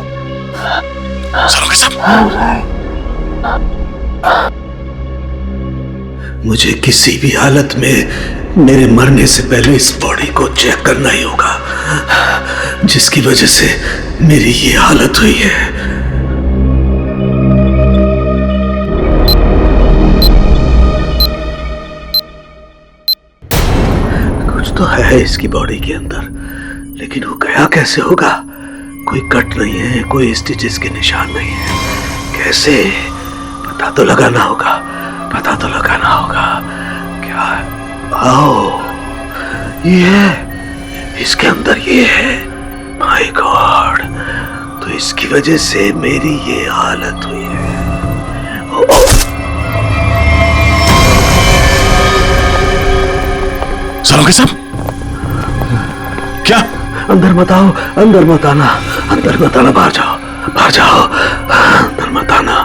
मुझे किसी भी हालत में मेरे मरने से पहले इस बॉडी को चेक करना ही होगा, जिसकी वजह से मेरी ये हालत हुई है। कुछ तो है इसकी बॉडी के अंदर, लेकिन वो गया कैसे होगा? कोई कट नहीं है, कोई स्टिचेस के निशान नहीं है। कैसे? पता तो लगाना होगा, पता तो लगाना होगा। क्या? आओ, ये है, इसके अंदर ये है। माय गॉड, तो इसकी वजह से मेरी ये हालत हुई है। सरोगे साहब, क्या? अंदर मत आओ, अंदर मत आना, अंदर मत आना, बाहर जाओ, बाहर जाओ, अंदर मत आना।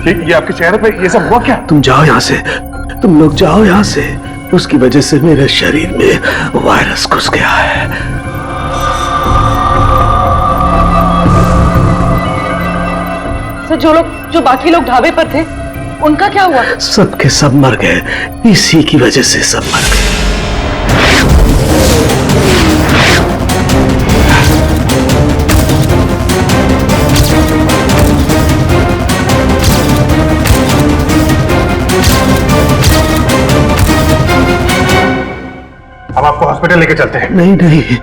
ये आपके चेहरे पे ये सब हुआ क्या? तुम जाओ यहाँ से, तुम लोग जाओ यहाँ से। उसकी वजह से मेरे शरीर में वायरस घुस गया है। सर, जो बाकी लोग ढाबे पर थे, उनका क्या हुआ? सब के सब मर गए, इसी की वजह से सब मर गए। हम आपको हॉस्पिटल लेके चलते हैं। नहीं नहीं,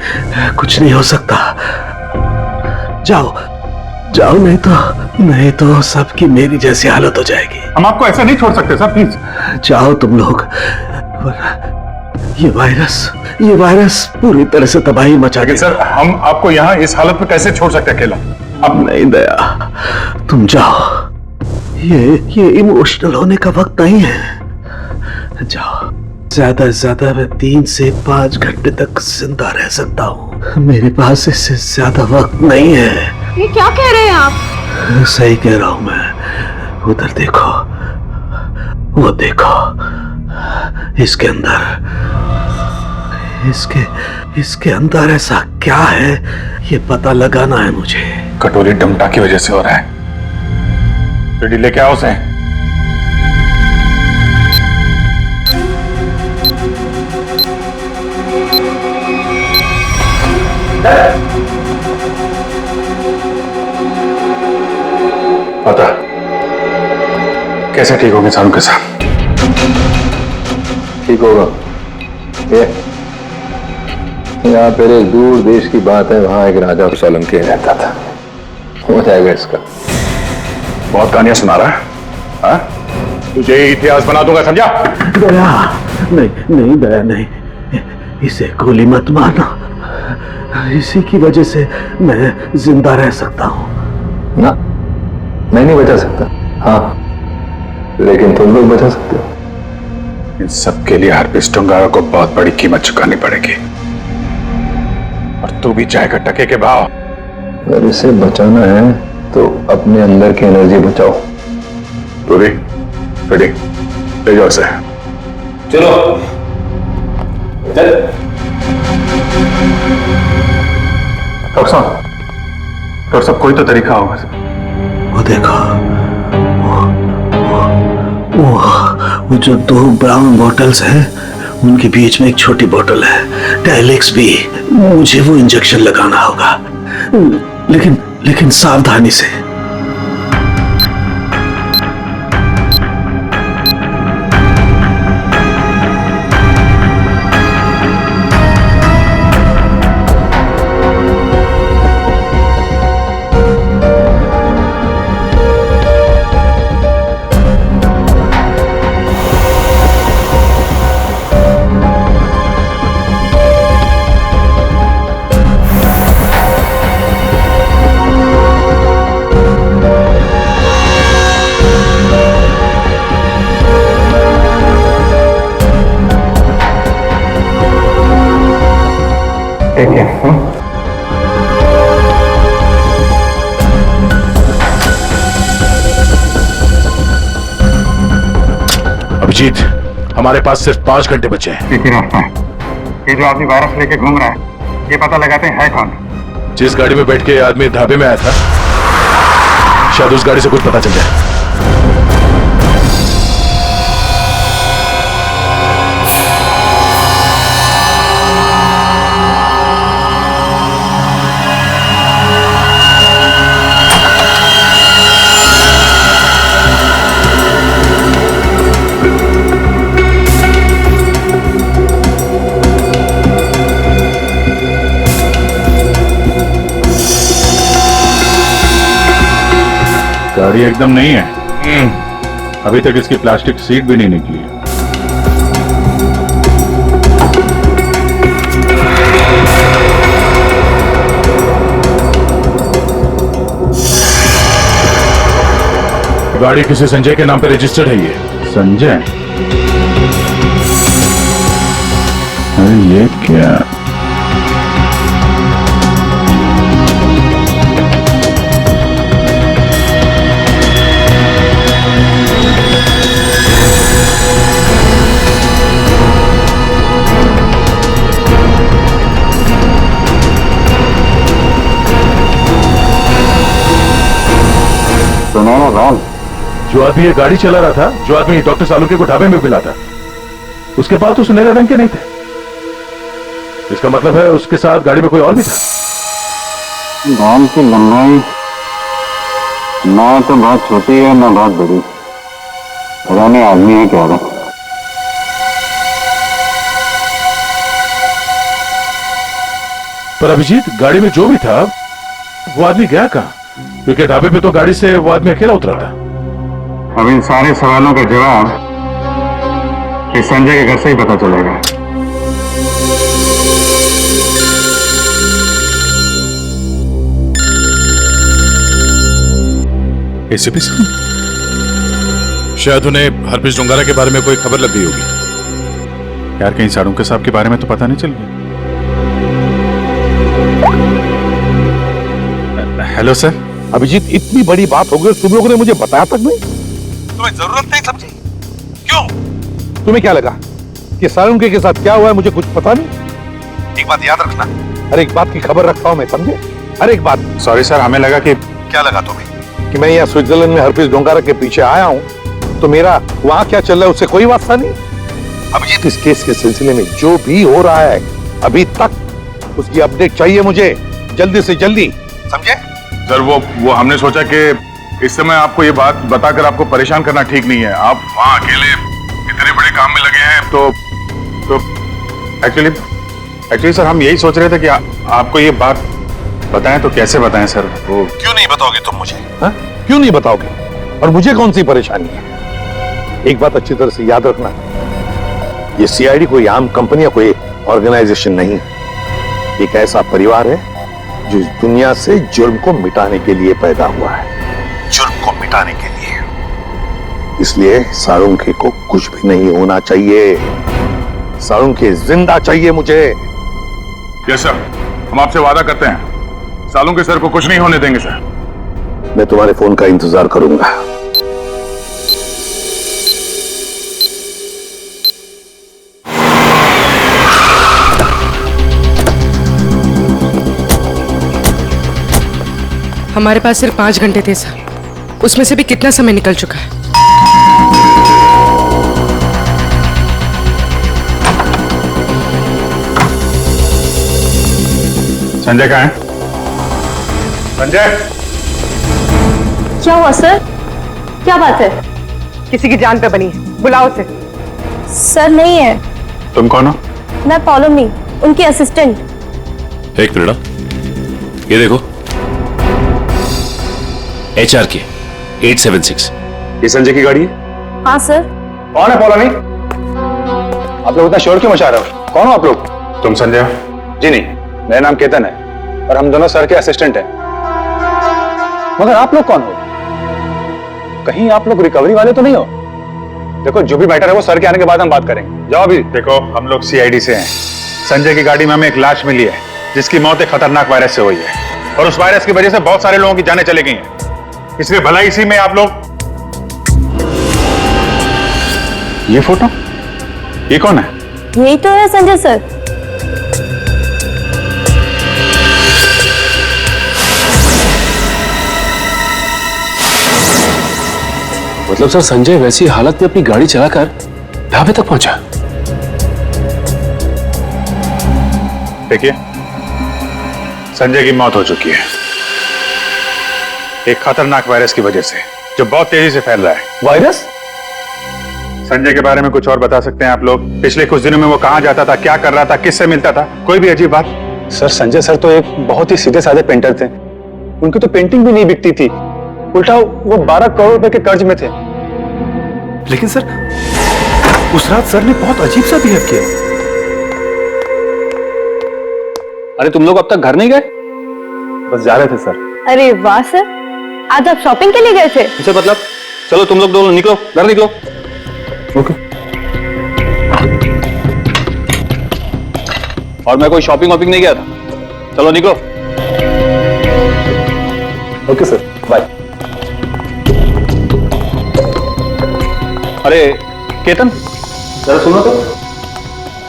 कुछ नहीं हो सकता। जाओ जाओ, नहीं तो सबकी मेरी जैसी हालत हो जाएगी। हम आपको ऐसा नहीं छोड़ सकते सर, प्लीज जाओ तुम लोग। ये वायरस पूरी तरह से तबाही मचा गया। सर, हम आपको यहाँ इस हालत में कैसे छोड़ सकते अकेला? अब नहीं दया, तुम जाओ। ये इमोशनल होने का वक्त नहीं है। जाओ। ज्यादा से ज्यादा मैं 3 से 5 घंटे तक जिंदा रह सकता हूँ। मेरे पास इससे ज्यादा वक्त नहीं है। ये क्या कह रहे हैं आप? सही कह रहा हूँ मैं। उधर देखो, वो देखो, इसके अंदर ऐसा क्या है, ये पता लगाना है मुझे। कटोरी डमटा की वजह से हो रहा है। रेडी लेके आओ उसे। पता कैसे ठीक होंगे सानू के साथ? ठीक होगा। यहाँ पहले दूर देश की बात है, वहां एक राजा सोलंकी रहता था। हो जाएगा इसका। बहुत कहानियां सुना रहा है, हाँ? तुझे इतिहास बना दूंगा, समझा? दया नहीं, दया नहीं, इसे गोली मत मारना। इसी की वजह से मैं जिंदा रह सकता हूँ। ना, मैं नहीं बचा सकता, हाँ, लेकिन तुम लोग बचा सकते हो। इन सब के लिए हरपिस टुंगारा को बहुत बड़ी कीमत चुकानी पड़ेगी, और तू भी जाएगा टके के भाव। अगर इसे बचाना है तो अपने अंदर की एनर्जी बचाओ। तू भी रेडी, ले जाओ इसे। चलो चल। डॉक्टर साहब, कोई तो तरीका होगा। वो देखो, वो जो 2 ब्राउन बॉटल्स हैं, उनके बीच में एक छोटी बोतल है, टाइलेक्स भी। मुझे वो इंजेक्शन लगाना होगा, लेकिन सावधानी से। अभिजीत, हमारे पास सिर्फ 5 घंटे बचे हैं। एक ही रास्ता है। ये जो आदमी वायरस लेके घूम रहा है, ये पता लगाते हैं है कौन। जिस गाड़ी में बैठ के आदमी ढाबे में आया था, शायद उस गाड़ी से कुछ पता चल जाए। गाड़ी एकदम नहीं है। अभी तक इसकी प्लास्टिक सीट भी नहीं निकली है। गाड़ी किसी संजय के नाम पे रजिस्टर्ड है। ये संजय? अरे ये क्या? रॉन, जो आदमी ये गाड़ी चला रहा था, जो आदमी डॉक्टर सालुके को ढाबे में मिला था, उसके पास तो सुनहरे रंग के नहीं थे। इसका मतलब है उसके साथ गाड़ी में कोई और भी था। रॉन की लंबाई ना तो बहुत छोटी है ना बहुत बड़ी। पता नहीं आदमी है क्या है। पर अभिजीत, गाड़ी में जो भी था वो आदमी गया कहां? क्योंकि ढाबे पे तो गाड़ी से वो आदमी अकेला उतरा था। अब इन सारे सवालों का जवाब इस संजय के घर से ही पता चलेगा। एसीपी साहब, शायद उन्हें हरप्रीत डोंगारा के बारे में कोई खबर लग गई होगी। यार कहीं साड़ुंके साहब के बारे में तो पता नहीं चल गया। Hello sir. अभिजीत, इतनी बड़ी बात हो गई, तुम लोगों ने मुझे बताया तक नहीं। तुम्हें जरूरत नहीं समझी? क्यों? तुम्हें क्या लगा कि साळुंके के साथ क्या हुआ है मुझे कुछ पता नहीं? एक बात याद रखना। हर एक बात की खबर रखता हूं मैं, समझे? हर एक बात। सॉरी सर, हमें लगा कि क्या लगा तुम्हें? कि मैं यहाँ स्विट्जरलैंड में हरप्रीत डोंगारा के पीछे आया हूँ, तो मेरा वहां क्या चल रहा है उससे कोई वास्ता नहीं। अभिजीत, इस केस के सिलसिले में जो भी हो रहा है अभी तक, उसकी अपडेट चाहिए मुझे, जल्दी से जल्दी, समझे? सर वो हमने सोचा कि इस समय आपको ये बात बताकर आपको परेशान करना ठीक नहीं है। आप वहाँ अकेले इतने बड़े काम में लगे हैं, तो एक्चुअली सर हम यही सोच रहे थे कि आपको ये बात बताएं तो कैसे बताएं सर? वो क्यों नहीं बताओगे तुम मुझे? हा? क्यों नहीं बताओगे? और मुझे कौन सी परेशानी है? एक बात अच्छी तरह से याद रखना, ये सीआईडी कोई आम कंपनी या कोई ऑर्गेनाइजेशन नहीं, एक ऐसा परिवार है जो इस दुनिया से जुर्म को मिटाने के लिए पैदा हुआ है। जुर्म को मिटाने के लिए? इसलिए साळुंके को कुछ भी नहीं होना चाहिए। साळुंके जिंदा चाहिए मुझे। यस सर, हम आपसे वादा करते हैं साळुंके सर को कुछ नहीं होने देंगे सर। मैं तुम्हारे फोन का इंतजार करूंगा। हमारे पास सिर्फ 5 घंटे थे सर, उसमें से भी कितना समय निकल चुका है। संजय कहाँ है? संजय! क्या हुआ सर? क्या बात है? किसी की जान पे बनी है, बुलाओ उसे। सर नहीं है। तुम कौन हो? मैं पॉलोमी, उनकी असिस्टेंट। एक मिनट, ये देखो, HRK 876। ये संजय की गाड़ी है? हाँ सर। कौन है पॉलोमी? आप लोग इतना शोर क्यों मचा रहे हो? कौन हो आप लोग? तुम संजय हो? जी नहीं, मेरा नाम केतन है और हम दोनों सर के असिस्टेंट हैं। मगर आप लोग कौन हो? कहीं आप लोग रिकवरी वाले तो नहीं हो? देखो, जो भी मैटर है वो सर के आने के बाद हम बात करेंगे। जाओ अभी। देखो, हम लोग सीआईडी से हैं। संजय की गाड़ी में हमें एक लाश मिली है जिसकी मौत एक खतरनाक वायरस से हुई है, और उस वायरस की वजह से बहुत सारे लोगों की जानें चली गई हैं। इसलिए भला इसी में आप लोग। ये फोटो, ये कौन है? यही तो है संजय सर। मतलब सर संजय वैसी हालत में अपनी गाड़ी चलाकर ढाबे तक पहुंचा? देखिए, संजय की मौत हो चुकी है एक खतरनाक वायरस की वजह से, जो बहुत तेजी से फैल रहा है। वायरस? संजय के बारे में कुछ और बता सकते हैं आप लोग? पिछले कुछ दिनों में वो कहां जाता था, क्या कर रहा था, किससे मिलता था? कोई भी अजीब बात? सर संजय सर तो एक बहुत ही सीधे साधे पेंटर थे। उनकी तो पेंटिंग भी नहीं बिकती थी, उल्टा वो 12 करोड़ रुपए के कर्ज में थे। लेकिन सर उस रात सर ने बहुत अजीब सा बिहेव किया। अरे तुम लोग अब तक घर नहीं गए? बस जा रहे थे सर। अरे वाह सर, आज आप शॉपिंग के लिए गए थे? इसे मतलब चलो तुम लोग दोनों निकलो, घर निकलो। ओके। और मैं कोई शॉपिंग वॉपिंग नहीं गया था, चलो निकलो। Okay sir, bye. अरे केतन, जरा सुनो तो।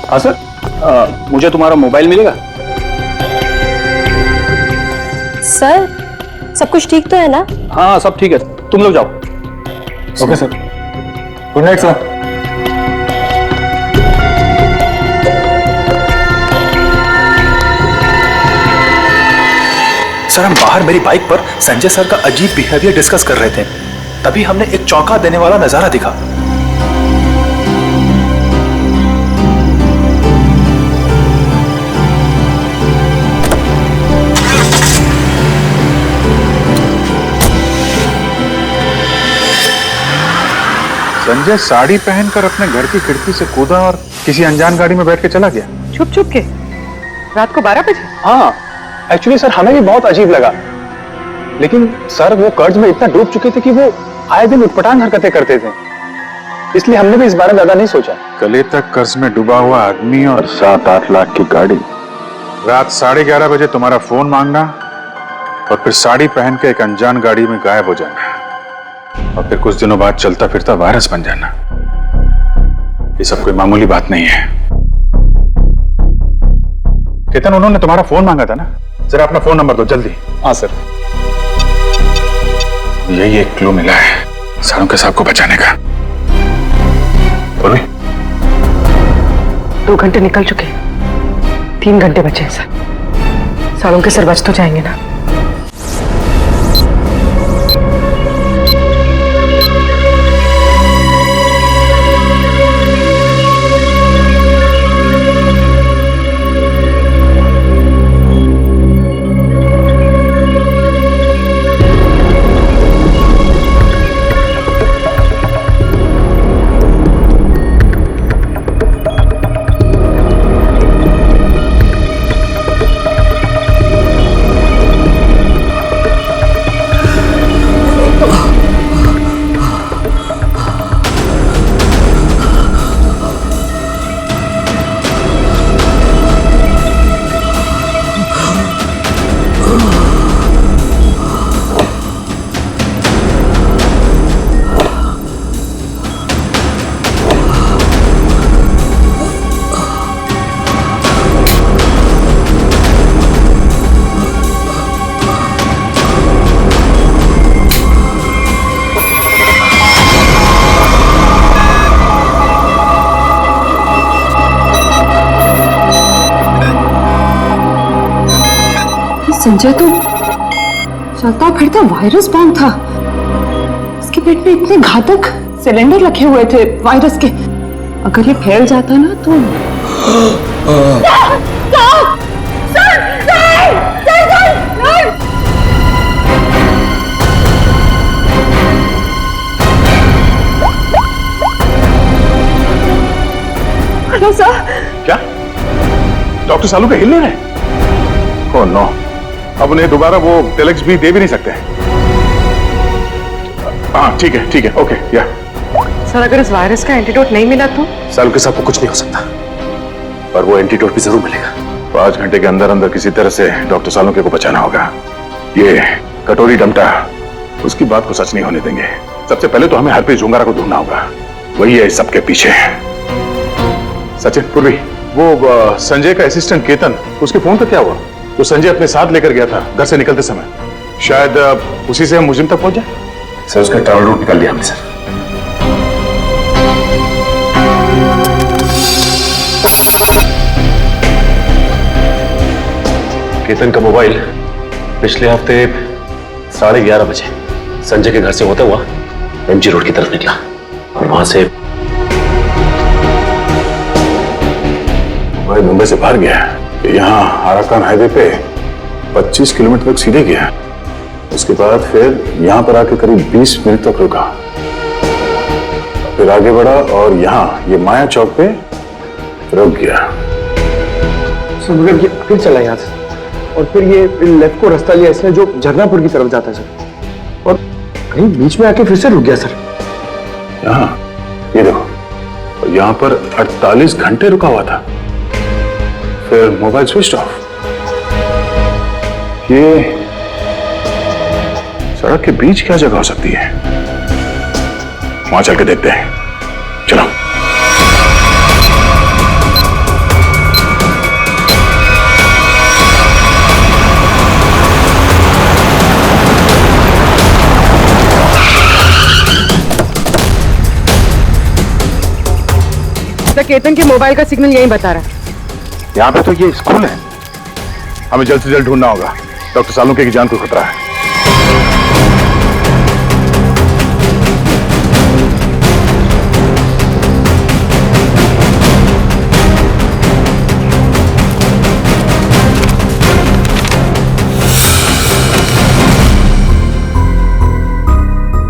हाँ सर, मुझे तुम्हारा मोबाइल मिलेगा? सर सब कुछ ठीक तो है ना? हाँ सब ठीक है, तुम लोग जाओ। Okay sir, good night sir. Sir हम बाहर मेरी बाइक पर संजय सर का अजीब बिहेवियर डिस्कस कर रहे थे, तभी हमने एक चौंका देने वाला नजारा दिखा। संजय साड़ी पहनकर अपने घर की खिड़की से कूदा और किसी अनजान गाड़ी में बैठ के चला गया। छुप छुप के रात को 12 बजे? हाँ एक्चुअली सर हमें भी बहुत अजीब लगा, लेकिन सर वो कर्ज में इतना डूब चुके थे कि वो आए दिन उटपटांग हरकतें करते थे, इसलिए हमने भी इस बारे में ज्यादा नहीं सोचा। गले तक कर्ज में डूबा हुआ आदमी और 7-8 लाख की गाड़ी, रात 11:30 बजे तुम्हारा फोन मांगना और फिर साड़ी पहन के एक अनजान गाड़ी में गायब हो जाना और फिर कुछ दिनों बाद चलता फिरता वायरस बन जाना, ये सब कोई मामूली बात नहीं है। केतन, उन्होंने तुम्हारा फोन मांगा था ना, जरा अपना फोन नंबर दो जल्दी। हाँ सर। यही एक क्लू मिला है सारों के साहब को बचाने का। बोलो। 2 घंटे निकल चुके, 3 घंटे बचे हैं सर। सालों के सर बच तो जाएंगे ना? संजय तो चलता फिरता वायरस बॉम्ब था। इसके पेट में इतने घातक सिलेंडर रखे हुए थे वायरस के, अगर ये फैल जाता ना तो हेलो सर। क्या डॉक्टर सालू के हिल नहीं रहे? ओह नो, अब उन्हें दोबारा वो टेलेक्स भी दे भी नहीं सकते। हाँ ठीक है ओके या। सर अगर इस वायरस का एंटीडोट नहीं मिला तो? सालू के साथ कुछ नहीं हो सकता, पर वो एंटीडोट भी जरूर मिलेगा। 5 घंटे के अंदर अंदर किसी तरह से डॉक्टर सालुंके को बचाना होगा। ये कटोरी डमटा उसकी बात को सच नहीं होने देंगे। सबसे पहले तो हमें हरप्रीत जुंगारा को ढूंढना होगा, वही है इस सबके पीछे। सचिन, पूर्वी, वो संजय का असिस्टेंट केतन, उसके फोन का क्या हुआ? तो संजय अपने साथ लेकर गया था घर से निकलते समय, शायद उसी से हम मुजिम तक पहुंच जाए। सर उसका ट्रैवल रूट निकाल दिया हमने सर। केतन का मोबाइल पिछले हफ्ते 11:30 बजे संजय के घर से होता हुआ एमजी रोड की तरफ निकला और वहां से भाई मुंबई से बाहर गया, यहाँ आराकान हाईवे पे 25 किलोमीटर तक सीधे गया। उसके बाद फिर यहाँ पर आके करीब 20 मिनट तक रुका, फिर आगे बढ़ा और यहाँ ये माया चौक पे रुक गया। मगर ये फिर चला यहाँ से और फिर ये लेफ्ट को रास्ता लिया इसने जो झरनापुर की तरफ जाता है सर, और कहीं बीच में आके फिर से रुक गया सर। यहाँ ये देखो, यहाँ पर 48 घंटे रुका हुआ था, फिर मोबाइल स्विच ऑफ। ये सड़क के बीच क्या जगह हो सकती है? वहां चल के देखते हैं, चलो। तो केतन के मोबाइल का सिग्नल यही बता रहा है। यहाँ पे तो ये स्कूल है, हमें जल्द से जल्द ढूंढना होगा। डॉक्टर सालुंके की जान को खतरा है।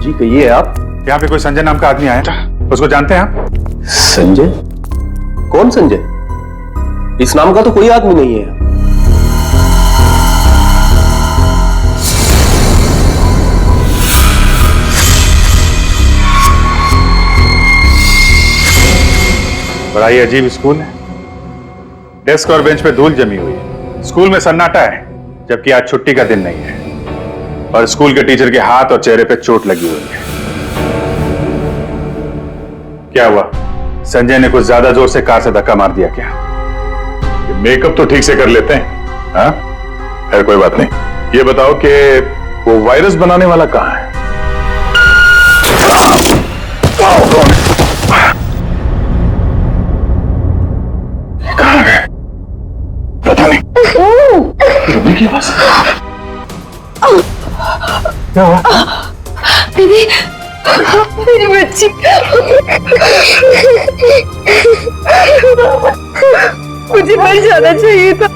जी कहिए आप। यहाँ पे कोई संजय नाम का आदमी आया था, उसको जानते हैं आप? संजय? कौन संजय? इस नाम का तो कोई आदमी नहीं है। बड़ा ही अजीब स्कूल है। डेस्क और बेंच पे धूल जमी हुई है। स्कूल में सन्नाटा है, जबकि आज छुट्टी का दिन नहीं है। और स्कूल के टीचर के हाथ और चेहरे पे चोट लगी हुई है। क्या हुआ? संजय ने कुछ ज्यादा जोर से कार से धक्का मार दिया क्या? मेकअप तो ठीक से कर लेते हैं, हाँ? खैर कोई बात नहीं। ये बताओ कि वो वायरस बनाने वाला कहाँ है? कहाँ है? पता नहीं। रुबी की आवाज। क्या हुआ? दीदी, मेरी बच्ची। मुझे मर जाना चाहिए था।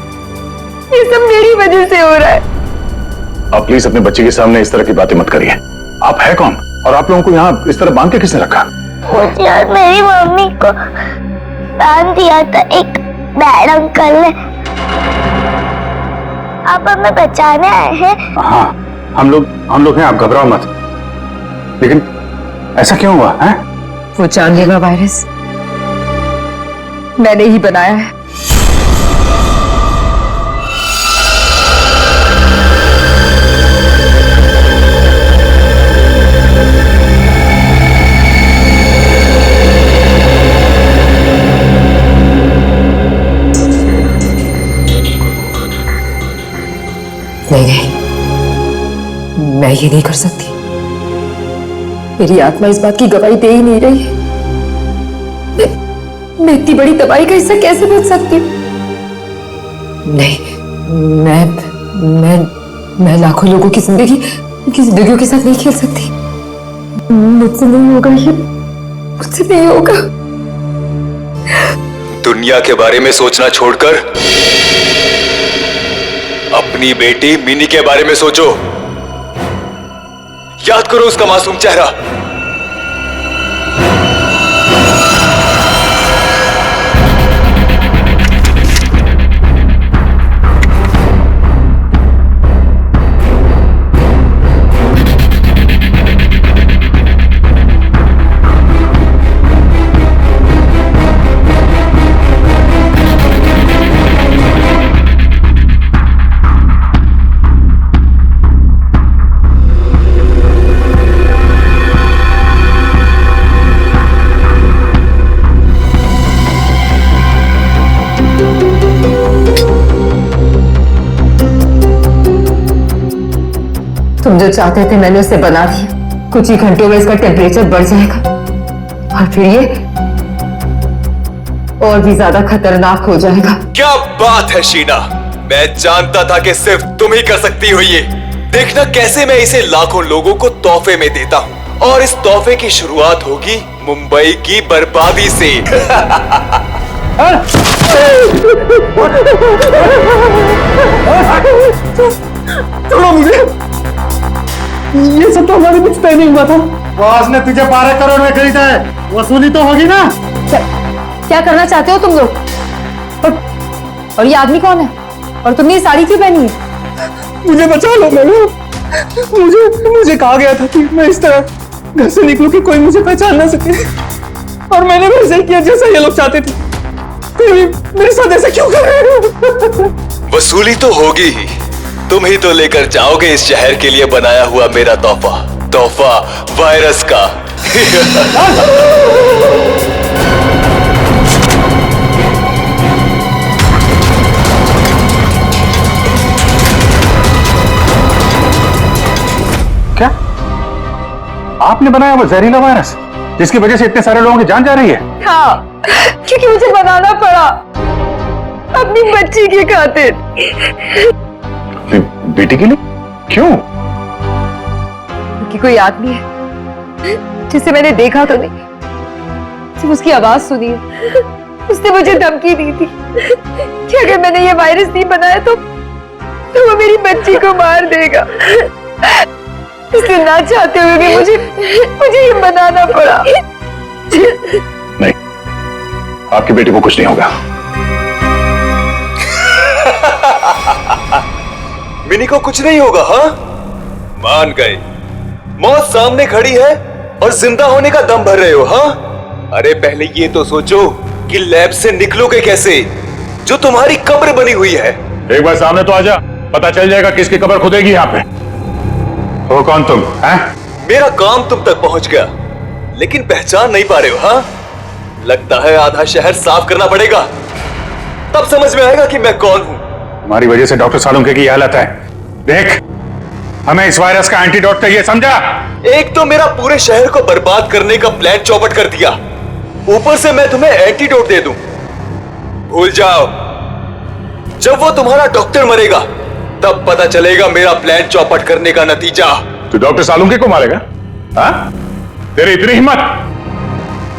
ये सब मेरी वजह से हो रहा है। आप प्लीज अपने बच्चे के सामने इस तरह की बातें मत करिए। आप है कौन और आप लोगों को यहाँ इस तरह बांध के किसने रखा? मुझे और मेरी मम्मी को बांध दिया था एक बैड अंकल ने। आप हमें बचाने आए हैं? हाँ, हम लोग हैं, आप घबराओ मत। लेकिन ऐसा क्यों हुआ है? वो जानलेवा वायरस मैंने ही बनाया है। नहीं, मैं ये नहीं कर सकती। मेरी आत्मा इस बात की गवाही दे ही नहीं रही है। मैं इतनी बड़ी तबाही का हिस्सा कैसे बच सकती हूँ? नहीं, मैं लाखों लोगों की जिंदगियों के साथ नहीं खेल सकती। मुझसे नहीं होगा ये, मुझसे नहीं होगा। दुनिया के बारे में सोचना छोड़कर अपनी बेटी मिनी के बारे में सोचो। याद करो उसका मासूम चेहरा। तुम जो चाहते थे मैंने उसे बना दिया। कुछ ही घंटों में इसका टेम्परेचर बढ़ जाएगा और फिर और भी ज्यादा खतरनाक हो जाएगा। क्या बात है शीना, मैं जानता था कि सिर्फ तुम ही कर सकती हो ये। देखना कैसे मैं इसे लाखों लोगों को तोहफे में देता हूँ, और इस तोहफे की शुरुआत होगी मुंबई की बर्बादी से। छोड़ो मुझे, ये सब तो हमारे बीच तय नहीं हुआ था। बॉस ने तुझे 12 करोड़ में खरीदा है, वसूली तो होगी ना। क्या करना चाहते हो तुम लोग? और ये आदमी कौन है? और तुमने ये साड़ी क्यों पहनी है? मुझे बचा लो मैडम, मुझे कहा गया था कि मैं इस तरह घर से निकलूं कि कोई मुझे पहचान ना सके, और मैंने वैसे ही किया जैसा ये लोग चाहते थे। फिर भी मेरे साथ ऐसा क्यों कर रहे हो? वसूली तो होगी ही, तुम ही तो लेकर जाओगे इस शहर के लिए बनाया हुआ मेरा तोहफा वायरस का। क्या आपने बनाया वो जहरीला वायरस जिसकी वजह से इतने सारे लोगों की जान जा रही है? हाँ, क्योंकि मुझे बनाना पड़ा अपनी बच्ची की खातिर। बेटी के लिए? क्यों? क्योंकि कोई आदमी है जिसे मैंने देखा तो नहीं, सिर्फ उसकी आवाज सुनी है। उसने मुझे धमकी दी थी कि अगर मैंने ये वायरस नहीं बनाया तो वो मेरी बच्ची को मार देगा। इसलिए ना चाहते हुए भी मुझे ये बनाना पड़ा। नहीं, आपकी बेटी को कुछ नहीं होगा। मिनी को कुछ नहीं होगा? हाँ, मान गए। मौत सामने खड़ी है और जिंदा होने का दम भर रहे हो? हाँ, अरे पहले ये तो सोचो कि लैब से निकलोगे कैसे, जो तुम्हारी कब्र बनी हुई है। एक बार सामने तो आजा, पता चल जाएगा किसकी कब्र खुदेगी यहाँ पे। हो कौन तुम? मेरा काम तुम तक पहुंच गया, लेकिन पहचान नहीं पा रहे हो? हाँ, लगता है आधा शहर साफ करना पड़ेगा, तब समझ में आएगा कि मैं कौन हूं। हमारी वजह से डॉक्टर सालुंके की हालत है। देख, हमें इस वायरस का एंटीडोट चाहिए, समझा? एक तो मेरा पूरे शहर को बर्बाद करने का प्लान चौपट कर दिया, ऊपर से मैं तुम्हें एंटीडोट दे दूं। भूल जाओ, जब वो तुम्हारा डॉक्टर मरेगा तब पता चलेगा मेरा प्लान चौपट करने का नतीजा। तू डॉक्टर सालुंके को मारेगा? हाँ? तेरी इतनी हिम्मत?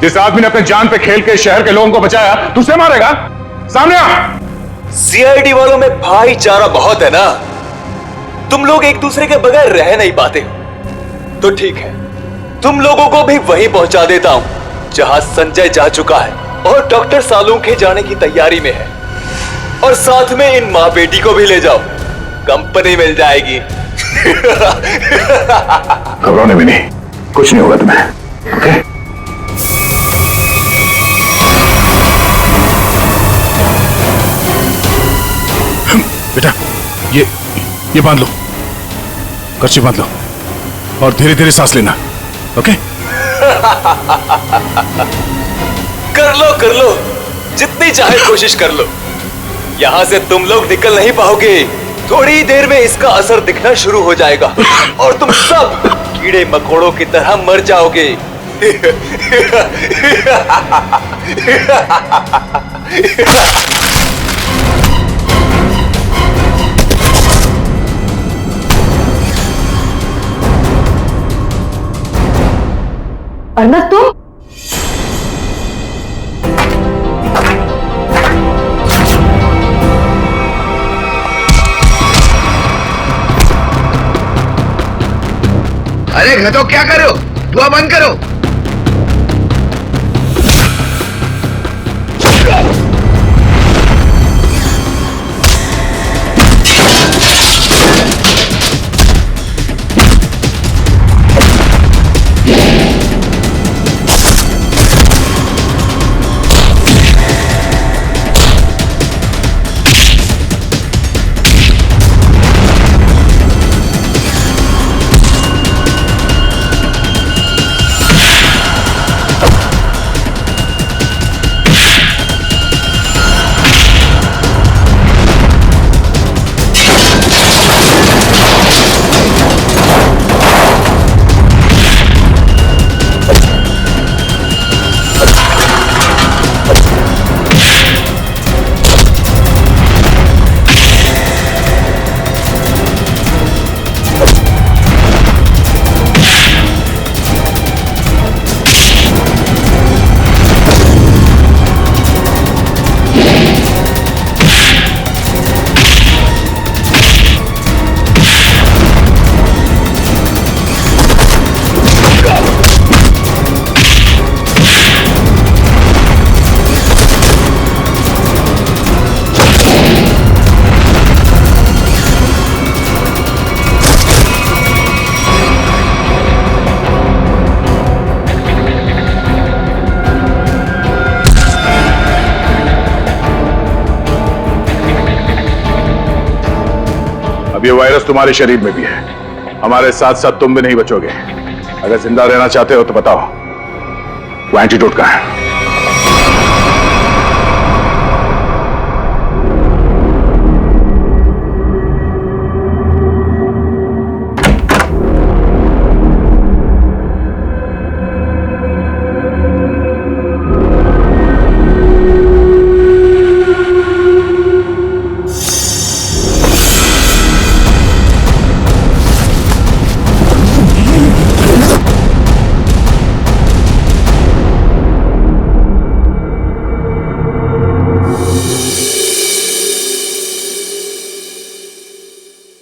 जिस आदमी ने अपने जान पे खेल के शहर के लोगों को बचाया, तू उसे मारेगा? सामने आ! सीआईडी वालों में भाईचारा बहुत है ना, तुम लोग एक दूसरे के बगैर रह नहीं पाते हो। तो ठीक है, तुम लोगों को भी वहीं पहुंचा देता हूं जहां संजय जा चुका है और डॉक्टर सालुंके जाने की तैयारी में है, और साथ में इन मां बेटी को भी ले जाओ, कंपनी मिल जाएगी। घबराने भी नहीं, कुछ नहीं होगा तुम्हें, ओके? बेटा, ये बांध लो, कर्ची बांध लो, और धीरे धीरे सांस लेना, ओके? कर लो, जितनी चाहे कोशिश कर लो। यहां से तुम लोग निकल नहीं पाओगे, थोड़ी देर में इसका असर दिखना शुरू हो जाएगा और तुम सब कीड़े मकोड़ों की तरह मर जाओगे। अर्नब, तुम? अरे घटो, क्या कर रहे हो? धुआं बंद करो। अब ये वायरस तुम्हारे शरीर में भी है, हमारे साथ साथ तुम भी नहीं बचोगे। अगर जिंदा रहना चाहते हो तो बताओ, वो एंटीडोट कहाँ है?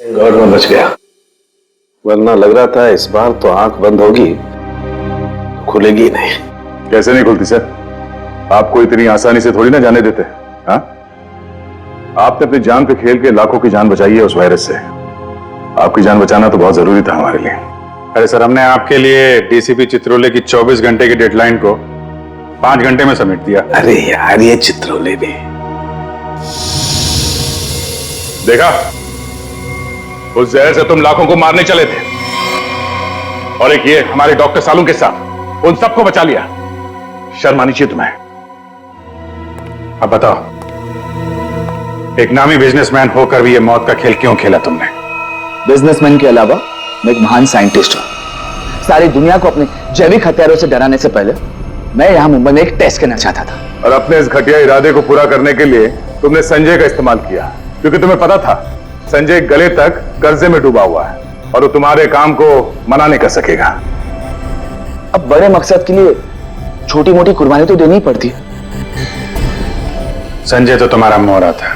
गॉड में बच गया, वरना लग रहा था इस बार तो आंख बंद होगी, खुलेगी ही नहीं। कैसे नहीं खुलती सर? आपको इतनी आसानी से थोड़ी ना जाने देते। हाँ, आपने अपनी जान पे खेल के लाखों की जान बचाई है उस वायरस से। आपकी जान बचाना तो बहुत जरूरी था हमारे लिए। अरे सर, हमने आपके लिए डीसीपी चित्रोले की 24 घंटे की डेडलाइन को 5 घंटे में समेट दिया। अरे यार, ये चित्रोले भी देखा, उस जहर से तुम लाखों को मारने चले थे, और एक ये हमारे डॉक्टर सालू के साथ उन सबको बचा लिया। शर्म आनी चाहिए तुम्हें। अब बताओ, एक नामी बिजनेसमैन होकर भी ये मौत का खेल क्यों खेला तुमने? बिजनेसमैन के अलावा मैं एक महान साइंटिस्ट हूं। सारी दुनिया को अपने जैविक हथियारों से डराने से पहले मैं यहां मुंबई में एक टेस्ट करना चाहता था। और अपने इस घटिया इरादे को पूरा करने के लिए तुमने संजय का इस्तेमाल किया, क्योंकि तुम्हें पता था संजय गले तक कर्जे में डूबा हुआ है और वो तुम्हारे काम को मना नहीं कर सकेगा। अब बड़े मकसद के लिए छोटी मोटी कुर्बानी तो देनी ही पड़ती है। संजय तो तुम्हारा मोहरा था,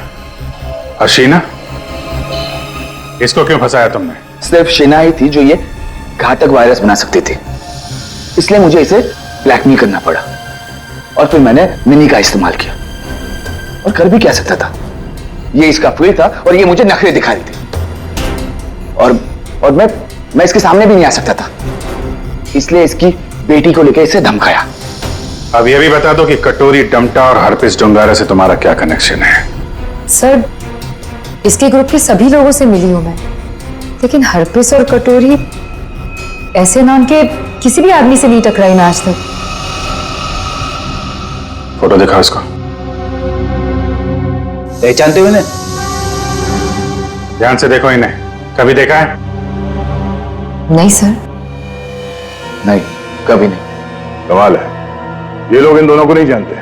और शीना, इसको क्यों फंसाया तुमने? सिर्फ शीना ही थी जो ये घातक वायरस बना सकती थी, इसलिए मुझे इसे ब्लैकमेल करना पड़ा। और फिर मैंने मिनी का इस्तेमाल किया, और कर भी क्या सकता था, ये इसका फील्ड था और ये मुझे नखरे दिखा रही थी। और मैं इसके सामने भी नहीं आ सकता था, इसलिए इसकी बेटी को लेकर इसे धमकाया। अब ये भी बता दो कि कटोरी डमटा और हरपिस डोंगारा से तुम्हारा क्या कनेक्शन है? सर, इसके ग्रुप के सभी लोगों से मिली हूं मैं, लेकिन हरपिस और कटोरी ऐसे नाम के किसी भी आदमी से नहीं टकराई ना आज तक। फोटो दिखाओ इसको। पहचानते हो इन्हें? ध्यान से देखो इन्हें, कभी देखा है? नहीं सर। नहीं, कभी नहीं। कमाल है, ये लोग इन दोनों को नहीं जानते।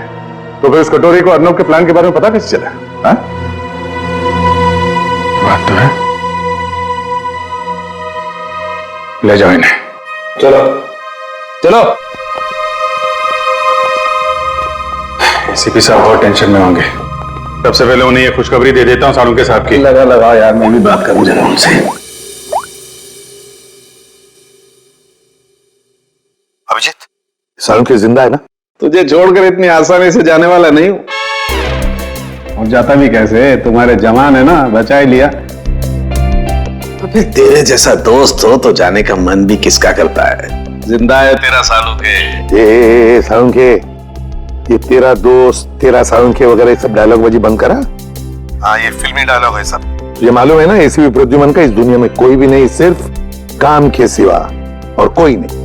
तो फिर उस कटोरी को अर्नब के प्लान के बारे में पता कैसे चला? हाँ? बात तो है। ले जाओ इन्हें। चलो चलो। एसीपी साहब बहुत टेंशन में होंगे। सबसे पहले उन्हें ये खुशखबरी दे देता हूं सालू के साहब की। लगा यार, मैं भी बात करूं जरा उनसे। अभिजीत, सालू के जिंदा है ना? तुझे छोड़कर इतनी आसानी से जाने वाला नहीं हूं। और जाता भी कैसे, तुम्हारे जवान है ना, बचा ही लिया। तो फिर तेरे जैसा दोस्त हो तो जाने का मन भी किसका करता है। जिंदा है तेरा सालू के। सालू के, ये तेरा दोस्त, तेरा सालू के वगैरह सब डायलॉग बाजी बंद करा। हाँ, ये फिल्मी डायलॉग है सब। तुझे मालूम है ना, एसीपी प्रद्युमन का इस दुनिया में कोई भी नहीं, सिर्फ काम के सिवा और कोई नहीं।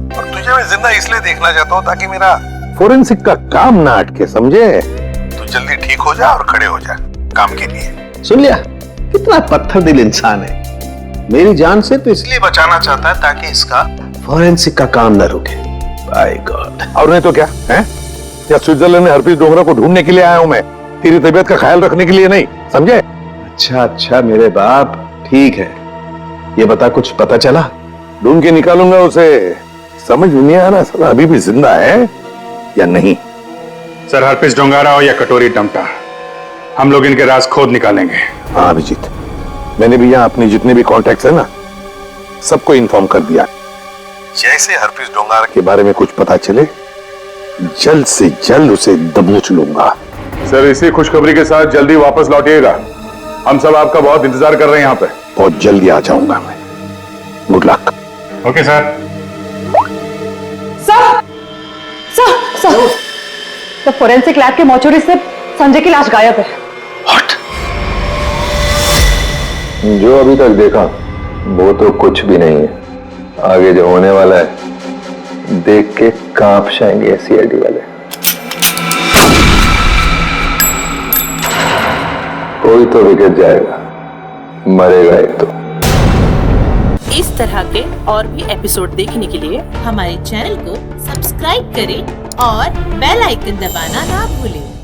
और तुझे मैं जिंदा इसलिए देखना चाहता हूँ ताकि मेरा फोरेंसिक का काम ना अटके, समझे? तू जल्दी ठीक हो जा और खड़े हो जा काम के लिए। सुन लिया, कितना पत्थर दिल इंसान है। मेरी जान से तो इसलिए बचाना चाहता है ताकि इसका फोरेंसिक का काम न रुके। By God. और नहीं तो क्या है? या स्विट्जरलैंड में हरपिस डोंगरा को ढूंढने के लिए आया हूं मैं, तेरी तबीयत का ख्याल रखने के लिए नहीं, समझे? अच्छा मेरे बाप, ठीक है। ये बता, कुछ पता चला? ढूंढ के निकालूंगा उसे। समझ नहीं आ रहा साला अभी भी जिंदा है या नहीं। सर, हरपिस डोंगारा हो या कटोरी डमटा, हम लोग इनके राज खोद निकालेंगे। हाँ अभिजीत, मैंने भी यहाँ अपने जितने भी कॉन्टैक्ट्स है ना, सबको इन्फॉर्म कर दिया। जैसे हरपिस डोंगारा के बारे में कुछ पता चले, जल्द से जल्द उसे दबोच लूंगा। सर, इसी खुशखबरी के साथ जल्दी वापस लौटिएगा। हम सब आपका बहुत इंतजार कर रहे हैं यहाँ पे। बहुत जल्दी आ जाऊंगा मैं। Good luck. Okay sir. Sir, तो फोरेंसिक लैब के मॉर्चरी से संजय की लाश गायब है। जो अभी तक देखा वो तो कुछ भी नहीं है। आगे जो होने वाला है देख के कांप जाएंगे सीआईडी वाले। कोई तो विकेट जाएगा, मरेगा एक तो। इस तरह के और भी एपिसोड देखने के लिए हमारे चैनल को सब्सक्राइब करें और बेल आइकन दबाना ना भूलें।